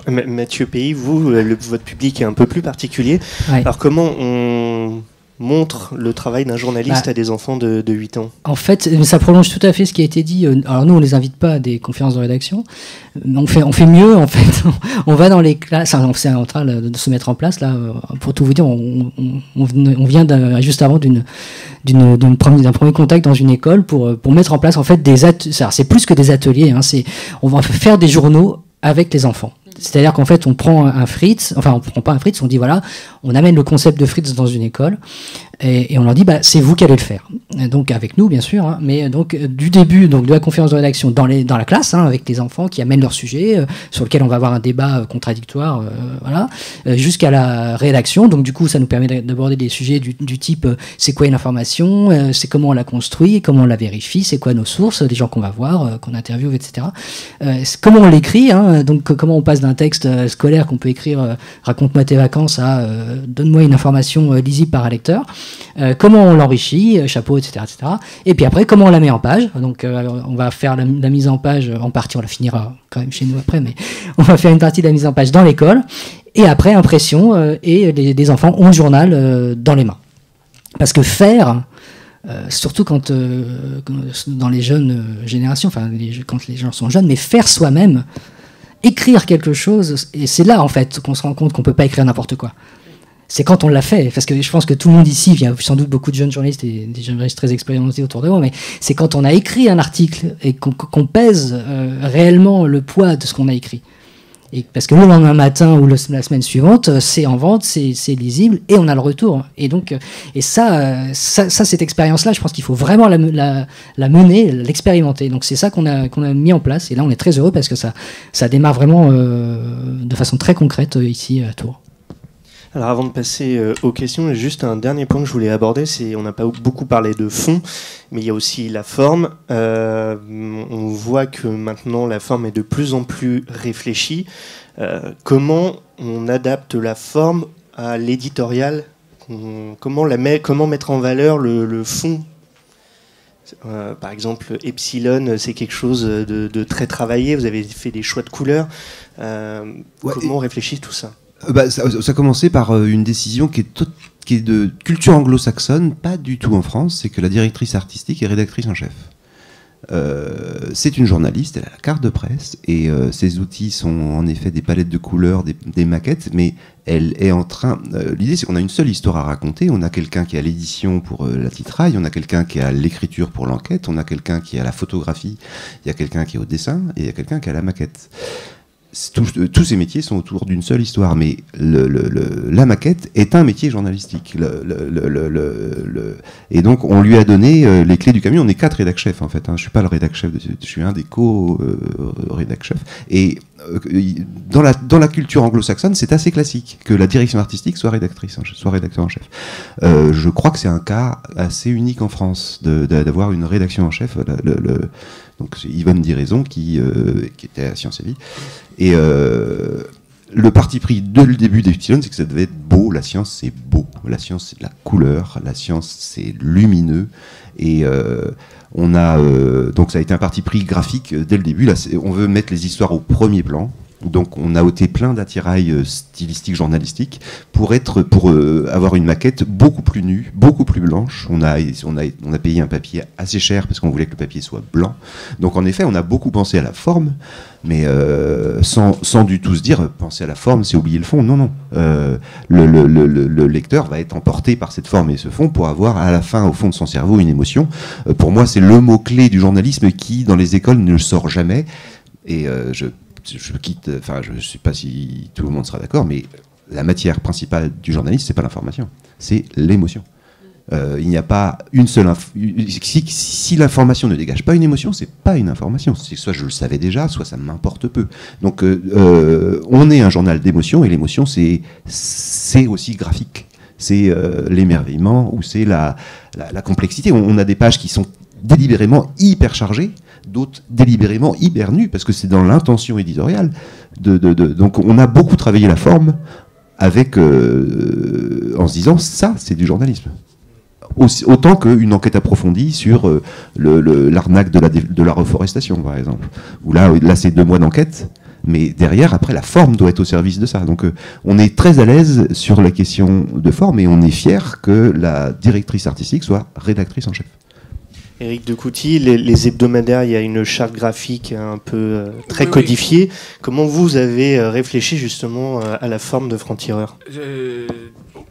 Mathieu Pays, vous, votre public est un peu plus particulier. Ouais. Alors comment on montre le travail d'un journaliste à des enfants de 8 ans? En fait, ça prolonge tout à fait ce qui a été dit. Alors nous, on les invite pas à des conférences de rédaction. On fait mieux, en fait. On va dans les classes. On est en train de se mettre en place, là. Pour tout vous dire, on vient juste avant d'un premier contact dans une école pour mettre en place, en fait, des ateliers. C'est plus que des ateliers, hein. On va faire des journaux avec les enfants. C'est-à-dire qu'en fait, on prend un Fritz, enfin, on prend pas un Fritz, on dit voilà, on amène le concept de Fritz dans une école et on leur dit, bah, c'est vous qui allez le faire. Et donc, avec nous, bien sûr, hein, mais donc, du début donc, de la conférence de rédaction dans la classe, hein, avec les enfants qui amènent leur sujet, sur lequel on va avoir un débat contradictoire, voilà, jusqu'à la rédaction. Donc, du coup, ça nous permet d'aborder des sujets du type, c'est quoi une information, c'est comment on la construit, comment on la vérifie, c'est quoi nos sources, les gens qu'on va voir, qu'on interviewe, etc. Comment on l'écrit, hein, donc, comment on passe d'un texte scolaire qu'on peut écrire raconte-moi tes vacances à donne-moi une information lisible par un lecteur, comment on l'enrichit, chapeau, etc., etc. Et puis après, comment on la met en page. Donc on va faire la mise en page en partie, on la finira quand même chez nous après, mais on va faire une partie de la mise en page dans l'école. Et après, impression, et les enfants ont le journal dans les mains. Parce que faire... surtout quand dans les jeunes générations, enfin quand les gens sont jeunes, mais faire soi-même, écrire quelque chose, et c'est là en fait qu'on se rend compte qu'on peut pas écrire n'importe quoi. C'est quand on l'a fait, parce que je pense que tout le monde ici, il y a sans doute beaucoup de jeunes journalistes et des journalistes très expérimentés autour de moi, mais c'est quand on a écrit un article et qu'on pèse réellement le poids de ce qu'on a écrit. Et parce que le lendemain matin ou la semaine suivante, c'est en vente, c'est lisible et on a le retour. Et donc, et ça, cette expérience-là, je pense qu'il faut vraiment la mener, l'expérimenter. Donc c'est ça qu'on a mis en place. Et là, on est très heureux parce que ça démarre vraiment de façon très concrète ici à Tours. Alors avant de passer aux questions, juste un dernier point que je voulais aborder, on n'a pas beaucoup parlé de fond, mais il y a aussi la forme. On voit que maintenant la forme est de plus en plus réfléchie. Comment on adapte la forme à l'éditorial? Comment mettre en valeur le fond? Par exemple, Epsilon, c'est quelque chose de très travaillé. Vous avez fait des choix de couleurs. Comment on réfléchit tout ça? Ça a commencé par une décision qui est de culture anglo-saxonne, pas du tout en France. C'est que la directrice artistique est rédactrice en chef. C'est une journaliste, elle a la carte de presse et ses outils sont en effet des palettes de couleurs, des maquettes, mais elle est en train... l'idée c'est qu'on a une seule histoire à raconter, on a quelqu'un qui est à l'édition pour la titraille, on a quelqu'un qui est à l'écriture pour l'enquête, on a quelqu'un qui est à la photographie, il y a quelqu'un qui est au dessin et il y a quelqu'un qui est à la maquette. Tous ces métiers sont autour d'une seule histoire, mais la maquette est un métier journalistique. Et donc, on lui a donné les clés du camion. On est 4 rédac-chefs, en fait. Hein. Je ne suis pas le rédac-chef, je suis un des co-rédac-chefs. Et dans la culture anglo-saxonne, c'est assez classique que la direction artistique soit rédacteur en chef. Je crois que c'est un cas assez unique en France d'avoir une rédaction en chef. Donc c'est Yvonne Diraison qui était à Sciences et Vie. Et le parti pris dès le début d'Epsilon, c'est que ça devait être beau. La science, c'est beau. La science, c'est de la couleur. La science, c'est lumineux. Et donc ça a été un parti pris graphique dès le début. Là, on veut mettre les histoires au premier plan. Donc on a ôté plein d'attirails stylistiques, journalistiques, pour avoir une maquette beaucoup plus nue, beaucoup plus blanche. On a payé un papier assez cher parce qu'on voulait que le papier soit blanc. Donc en effet, on a beaucoup pensé à la forme, mais sans du tout se dire penser à la forme, c'est oublier le fond. Non. Le lecteur va être emporté par cette forme et ce fond pour avoir à la fin, au fond de son cerveau, une émotion. Pour moi, c'est le mot-clé du journalisme qui, dans les écoles, ne sort jamais. Et je ne sais pas si tout le monde sera d'accord, mais la matière principale du journalisme, c'est pas l'information, c'est l'émotion. Il n'y a pas une seule si l'information ne dégage pas une émotion, c'est pas une information. C'est soit je le savais déjà, soit ça m'importe peu. Donc on est un journal d'émotion, et l'émotion c'est aussi graphique. C'est l'émerveillement, ou c'est la complexité. On a des pages qui sont délibérément hyper chargées, d'autres délibérément hyper nues, parce que c'est dans l'intention éditoriale. Donc on a beaucoup travaillé la forme avec en se disant ça c'est du journalisme. Autant qu'une enquête approfondie sur l'arnaque de la reforestation, par exemple. Où là c'est 2 mois d'enquête, mais derrière, après, la forme doit être au service de ça. Donc on est très à l'aise sur la question de forme, et on est fier que la directrice artistique soit rédactrice en chef. Éric Decouty, les hebdomadaires, il y a une charte graphique un peu très codifiée. Comment vous avez réfléchi justement à la forme de Franc-Tireur ?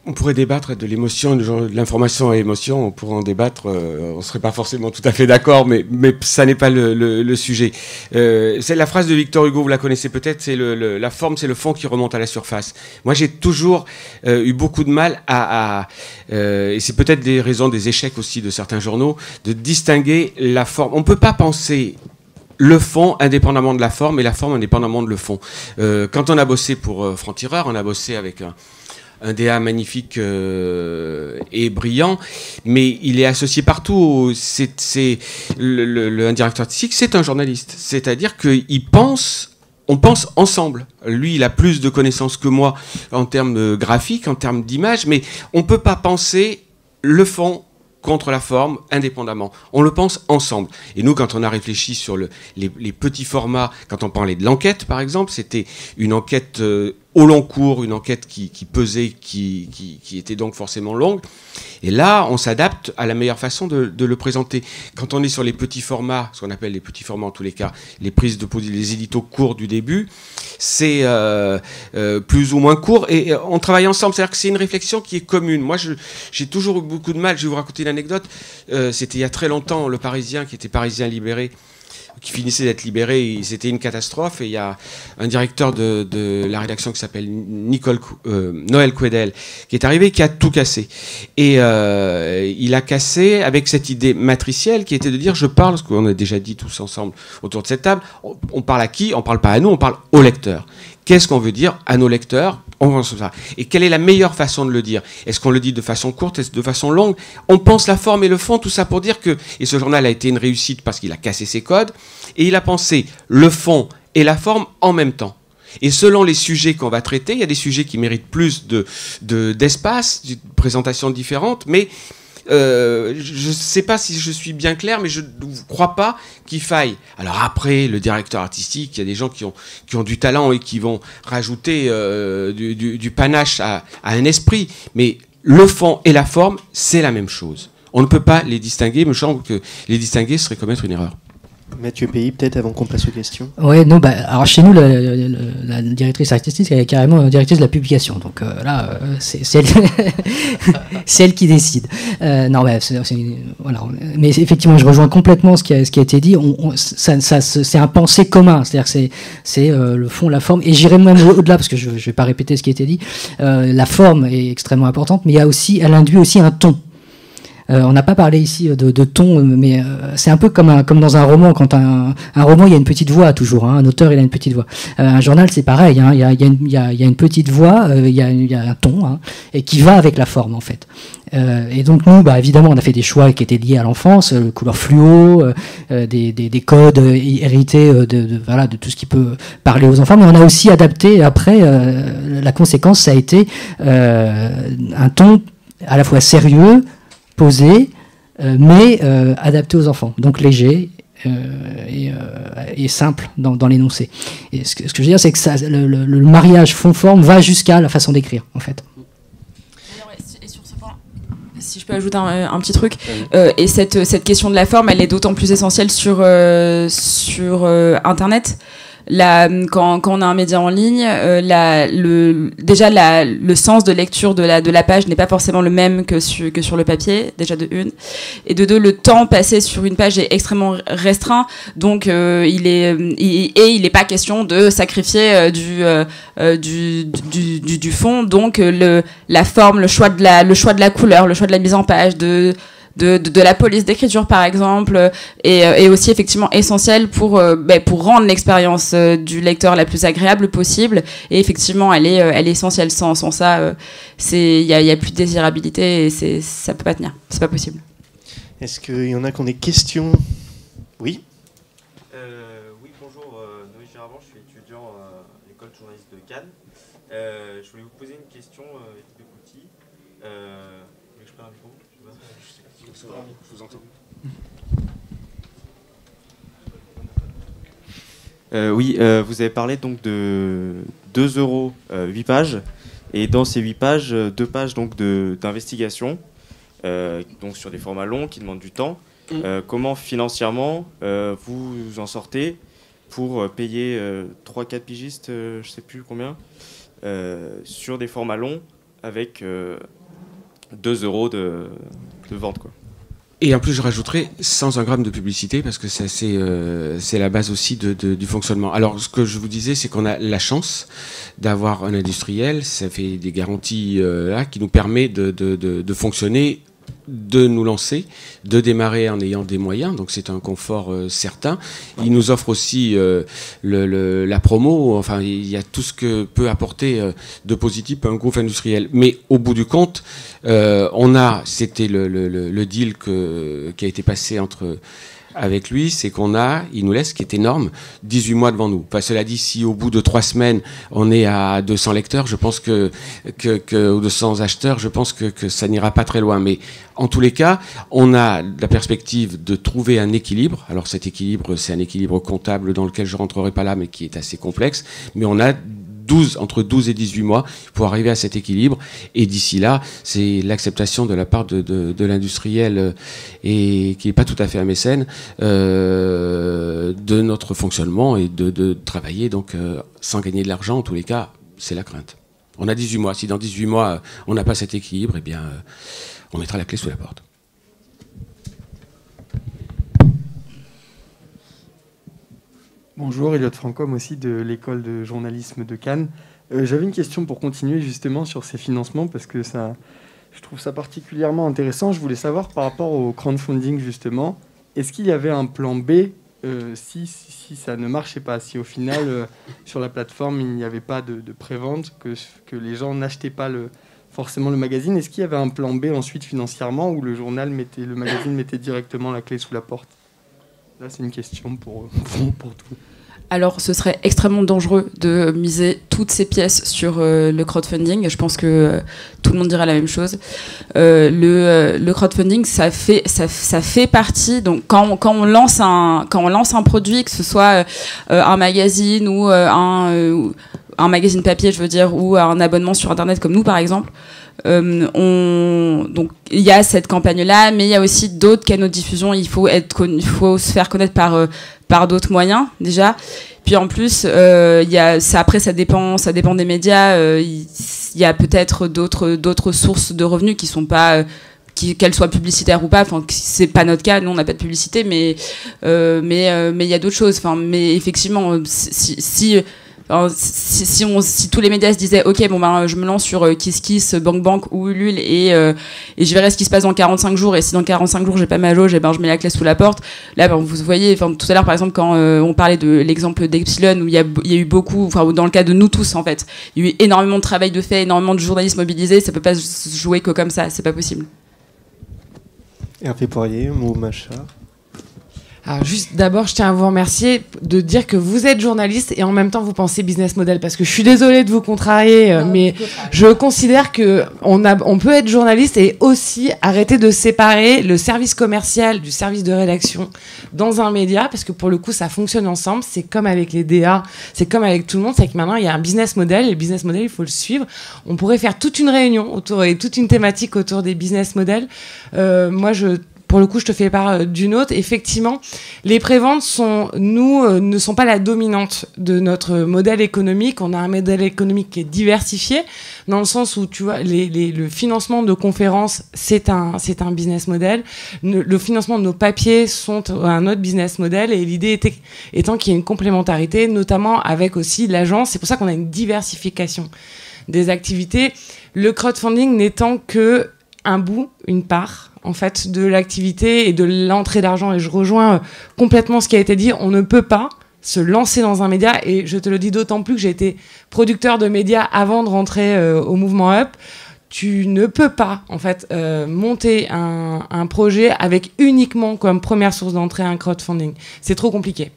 On pourrait débattre de l'émotion, de l'information à l'émotion, on pourrait en débattre, on ne serait pas forcément tout à fait d'accord, mais ça n'est pas le sujet. C'est la phrase de Victor Hugo, vous la connaissez peut-être, c'est la forme, c'est le fond qui remonte à la surface. Moi, j'ai toujours eu beaucoup de mal et c'est peut-être des raisons des échecs aussi de certains journaux, de distinguer la forme. On ne peut pas penser le fond indépendamment de la forme, et la forme indépendamment de le fond. Quand on a bossé pour Franc-Tireur, on a bossé avec un DA magnifique et brillant, mais il est associé partout. Un directeur artistique, c'est un journaliste. C'est-à-dire on pense ensemble. Lui, il a plus de connaissances que moi en termes graphiques, en termes d'image, mais on ne peut pas penser le fond contre la forme, indépendamment. On le pense ensemble. Et nous, quand on a réfléchi sur les petits formats, quand on parlait de l'enquête, par exemple, c'était une enquête au long cours, une enquête qui pesait, qui était donc forcément longue. Et là, on s'adapte à la meilleure façon de le présenter. Quand on est sur les petits formats, ce qu'on appelle les petits formats en tous les cas, les prises de position, les éditos courts du début, c'est plus ou moins court, et on travaille ensemble. C'est-à-dire que c'est une réflexion qui est commune. Moi, j'ai toujours eu beaucoup de mal. Je vais vous raconter une anecdote. C'était il y a très longtemps, Le Parisien, qui était Parisien libéré, qui finissait d'être libéré, c'était une catastrophe, et il y a un directeur de la rédaction qui s'appelle Noël Quedel, qui est arrivé, qui a tout cassé. Et il a cassé avec cette idée matricielle qui était de dire, je parle, ce qu'on a déjà dit tous ensemble autour de cette table, on parle à qui ? On parle pas à nous, on parle aux lecteurs. Qu'est-ce qu'on veut dire à nos lecteurs ? On pense ça. Et quelle est la meilleure façon de le dire ? Est-ce qu'on le dit de façon courte ? Est-ce de façon longue ? On pense la forme et le fond, tout ça pour dire que... Et ce journal a été une réussite parce qu'il a cassé ses codes, et il a pensé le fond et la forme en même temps. Et selon les sujets qu'on va traiter, il y a des sujets qui méritent plus d'espace, de présentation différente, mais... je ne sais pas si je suis bien clair, mais je ne crois pas qu'il faille. Alors après, le directeur artistique, il y a des gens qui ont du talent et qui vont rajouter du panache à un esprit, mais le fond et la forme, c'est la même chose. On ne peut pas les distinguer. Il me semble que les distinguer serait commettre une erreur. Mathieu Pays, peut-être avant qu'on passe aux questions. Ouais, non, alors chez nous, la directrice artistique, elle est carrément directrice de la publication. Donc là, c'est elle, c'est elle qui décide. Non, voilà. Mais effectivement, je rejoins complètement ce qui a été dit. C'est un pensée commun. C'est-à-dire que c'est le fond, la forme. Et j'irai même au-delà, parce que je ne vais pas répéter ce qui a été dit. La forme est extrêmement importante, mais elle induit aussi un ton. On n'a pas parlé ici de ton, mais c'est un peu comme dans un roman. Quand un roman, il y a une petite voix toujours. Un auteur, il a une petite voix. Un journal, c'est pareil. Il y a une petite voix, il y a un ton, et qui va avec la forme en fait. Et donc nous, évidemment, on a fait des choix qui étaient liés à l'enfance, couleur fluo, des codes hérités de tout ce qui peut parler aux enfants. Mais on a aussi adapté. Après, la conséquence, ça a été un ton à la fois sérieux, posé, mais adapté aux enfants, donc léger et simple dans l'énoncé. Et ce que je veux dire, c'est que ça, le mariage fond-forme va jusqu'à la façon d'écrire, en fait. Et sur ce point, si je peux ajouter un petit truc, et cette question de la forme, elle est d'autant plus essentielle sur Internet. quand on a un média en ligne, le sens de lecture de la page n'est pas forcément le même que sur le papier, déjà de une. Et de deux, le temps passé sur une page est extrêmement restreint, donc il n'est pas question de sacrifier du fond, donc la forme, le choix de la couleur, le choix de la mise en page, de la police d'écriture par exemple, est aussi effectivement essentiel pour rendre l'expérience du lecteur la plus agréable possible. Et effectivement, elle est essentielle. Sans ça, il y a plus de désirabilité et ça peut pas tenir. C'est pas possible. Est-ce qu'il y en a qui ont des questions? Oui. Oui, bonjour. Noé Girardin, je suis étudiant à l'école de journalisme de Cannes. Je voulais vous poser une question, équipe de Couty. Je prends un micro. Je vous entends. Oui, vous avez parlé donc de 2 €, 8 pages. Et dans ces 8 pages, 2 pages donc d'investigation, donc sur des formats longs qui demandent du temps. Comment financièrement vous en sortez pour payer 3-4 pigistes, je ne sais plus combien, sur des formats longs avec 2 € de vente, quoi. Et en plus, je rajouterais sans un gramme de publicité, parce que c'est la base aussi du fonctionnement. Alors, ce que je vous disais, c'est qu'on a la chance d'avoir un industriel, ça fait des garanties là, qui nous permet de fonctionner, de nous lancer, de démarrer en ayant des moyens, donc c'est un confort certain. Il nous offre aussi la promo, enfin il y a tout ce que peut apporter de positif un groupe industriel. Mais au bout du compte, c'était le deal qui a été passé avec lui, c'est il nous laisse, ce qui est énorme, 18 mois devant nous. Enfin, cela dit, si au bout de 3 semaines, on est à 200 lecteurs, je pense ou 200 acheteurs, je pense que ça n'ira pas très loin. Mais en tous les cas, on a la perspective de trouver un équilibre. Alors cet équilibre, c'est un équilibre comptable dans lequel je ne rentrerai pas là, mais qui est assez complexe. Mais on a entre 12 et 18 mois pour arriver à cet équilibre. Et d'ici là, c'est l'acceptation de la part de l'industriel, et qui n'est pas tout à fait un mécène, de notre fonctionnement et de travailler donc, sans gagner de l'argent. En tous les cas, c'est la crainte. On a 18 mois. Si dans 18 mois, on n'a pas cet équilibre, eh bien, on mettra la clé sous la porte. Bonjour, Elliot Francom aussi de l'école de journalisme de Cannes. J'avais une question pour continuer justement sur ces financements parce que je trouve ça particulièrement intéressant. Je voulais savoir par rapport au crowdfunding justement, est-ce qu'il y avait un plan B si ça ne marchait pas, si au final sur la plateforme il n'y avait pas de prévente, que les gens n'achetaient pas forcément le magazine, est-ce qu'il y avait un plan B ensuite financièrement où le magazine mettait directement la clé sous la porte? Là, c'est une question pour tout. Alors, ce serait extrêmement dangereux de miser toutes ces pièces sur le crowdfunding. Je pense que tout le monde dira la même chose. Le crowdfunding, ça fait partie. Donc, quand on lance un produit, que ce soit un magazine ou un magazine papier, je veux dire, ou un abonnement sur Internet comme nous, par exemple. Donc il y a cette campagne-là, mais il y a aussi d'autres canaux de diffusion. Il faut se faire connaître par d'autres moyens déjà. Puis en plus, après ça dépend des médias. Il y a peut-être d'autres sources de revenus qui sont pas qu'elles soient publicitaires ou pas. Enfin, c'est pas notre cas. Nous, on n'a pas de publicité, mais il y a d'autres choses. Enfin, mais effectivement, si tous les médias se disaient ok je me lance sur KissKiss, BankBank ou Ulule et je verrai ce qui se passe dans 45 jours, et si dans 45 jours j'ai pas ma jauge, et je mets la clé sous la porte. Là vous voyez, tout à l'heure par exemple quand on parlait de l'exemple d'Epsilon où il y a eu beaucoup, dans le cas de nous tous en fait, il y a eu énormément de travail de fait, énormément de journalistes mobilisés, ça peut pas se jouer que comme ça, c'est pas possible. Hervé Poirier, Mo Macha. Alors juste d'abord, je tiens à vous remercier de dire que vous êtes journaliste et en même temps vous pensez business model, parce que je suis désolée de vous contrarier, mais je considère que on peut être journaliste et aussi arrêter de séparer le service commercial du service de rédaction dans un média, parce que pour le coup ça fonctionne ensemble. C'est comme avec les DA, c'est comme avec tout le monde, c'est que maintenant il y a un business model et le business model il faut le suivre. On pourrait faire toute une réunion et toute une thématique autour des business models. pour le coup, je te fais part d'une autre. Effectivement, les préventes ne sont pas la dominante de notre modèle économique. On a un modèle économique qui est diversifié, dans le sens où, tu vois, le financement de conférences, c'est un business model. Le financement de nos papiers sont un autre business model. Et l'idée étant qu'il y ait une complémentarité, notamment avec aussi l'agence. C'est pour ça qu'on a une diversification des activités. Le crowdfunding n'étant que un bout, une part, en fait, de l'activité et de l'entrée d'argent. Et je rejoins complètement ce qui a été dit. On ne peut pas se lancer dans un média. Et je te le dis d'autant plus que j'ai été producteur de médias avant de rentrer au mouvement Up. Tu ne peux pas, en fait, monter un projet avec uniquement comme première source d'entrée un crowdfunding. C'est trop compliqué.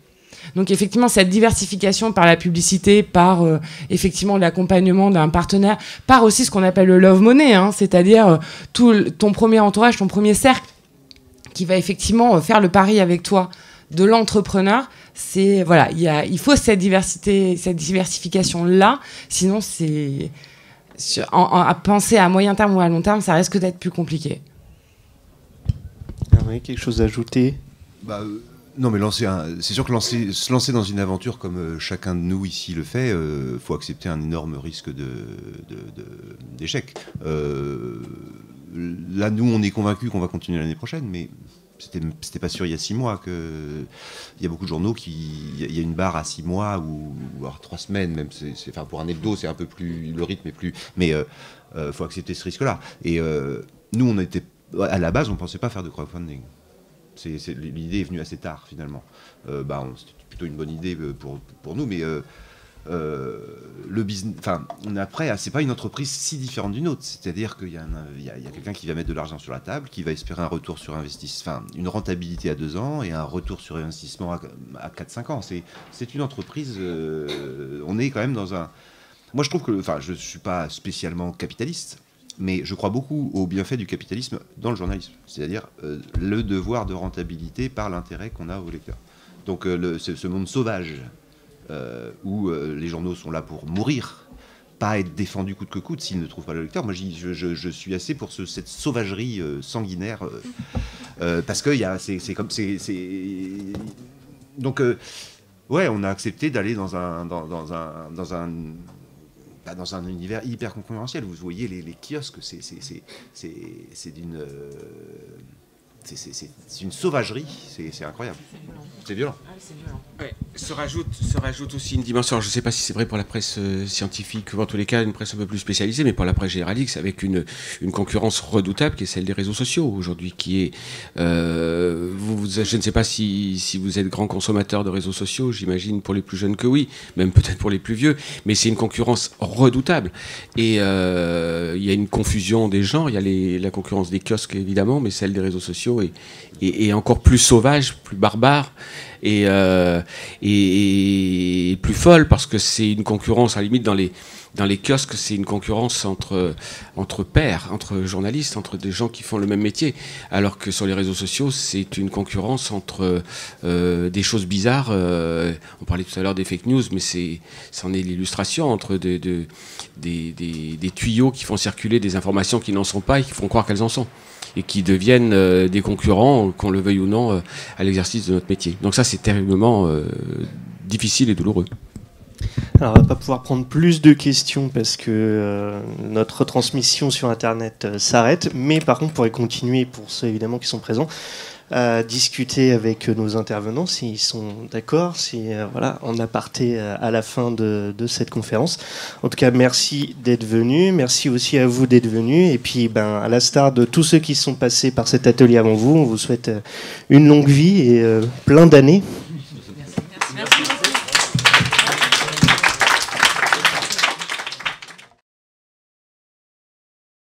Donc effectivement, cette diversification par la publicité, par effectivement l'accompagnement d'un partenaire, par aussi ce qu'on appelle le love money, hein, c'est-à-dire ton premier entourage, ton premier cercle qui va effectivement faire le pari avec toi de l'entrepreneur. C'est voilà, il faut cette diversification là, sinon c'est à penser à moyen terme ou à long terme, ça risque d'être plus compliqué. Oui, quelque chose à ajouter? Non, mais c'est sûr que se lancer dans une aventure comme chacun de nous ici le fait, faut accepter un énorme risque d'échec. Là, nous, on est convaincus qu'on va continuer l'année prochaine, mais c'était pas sûr il y a 6 mois il y a beaucoup de journaux il y a une barre à 6 mois ou alors 3 semaines même. Enfin, pour un hebdo, c'est un peu plus, le rythme est plus, mais faut accepter ce risque-là. Et nous, on était à la base, on pensait pas faire de crowdfunding. L'idée est venue assez tard, finalement. C'était plutôt une bonne idée pour nous, mais le business, après, c'est pas une entreprise si différente d'une autre. C'est-à-dire qu'il y a quelqu'un qui va mettre de l'argent sur la table, qui va espérer un retour sur investissement, une rentabilité à 2 ans et un retour sur investissement à 4-5 ans. C'est une entreprise. On est quand même dans un. Moi, je trouve que, je suis pas spécialement capitaliste. Mais je crois beaucoup au bienfait du capitalisme dans le journalisme, c'est-à-dire le devoir de rentabilité par l'intérêt qu'on a aux lecteurs. Donc ce monde sauvage où les journaux sont là pour mourir, pas être défendus coûte que coûte s'ils ne trouvent pas le lecteur. Moi, je suis assez pour cette sauvagerie sanguinaire parce que c'est comme donc ouais, on a accepté d'aller dans un univers hyper concurrentiel. Vous voyez les kiosques, c'est une sauvagerie, c'est incroyable. C'est violent. Ouais, se rajoute aussi une dimension. Je ne sais pas si c'est vrai pour la presse scientifique ou en tous les cas une presse un peu plus spécialisée, mais pour la presse généraliste, avec une concurrence redoutable qui est celle des réseaux sociaux aujourd'hui, qui est je ne sais pas si vous êtes grand consommateur de réseaux sociaux. J'imagine pour les plus jeunes que oui, même peut-être pour les plus vieux, mais c'est une concurrence redoutable. Et il y a une confusion des genres. Il y a la concurrence des kiosques évidemment, mais celle des réseaux sociaux est encore plus sauvage, plus barbare. Et plus folle parce que c'est une concurrence à la limite dans les kiosques, c'est une concurrence entre pairs, entre journalistes, entre des gens qui font le même métier, alors que sur les réseaux sociaux c'est une concurrence entre des choses bizarres. On parlait tout à l'heure des fake news, mais c'en est l'illustration, entre des tuyaux qui font circuler des informations qui n'en sont pas et qui font croire qu'elles en sont, et qui deviennent des concurrents, qu'on le veuille ou non, à l'exercice de notre métier. Donc ça, c'est terriblement difficile et douloureux. Alors, on va pas pouvoir prendre plus de questions parce que notre retransmission sur Internet s'arrête, mais par contre, on pourrait continuer, pour ceux évidemment qui sont présents, à discuter avec nos intervenants s'ils sont d'accord, en aparté à la fin de cette conférence. En tout cas, merci d'être venus, merci aussi à vous d'être venus, et puis à l'instar de tous ceux qui sont passés par cet atelier avant vous, on vous souhaite une longue vie et plein d'années.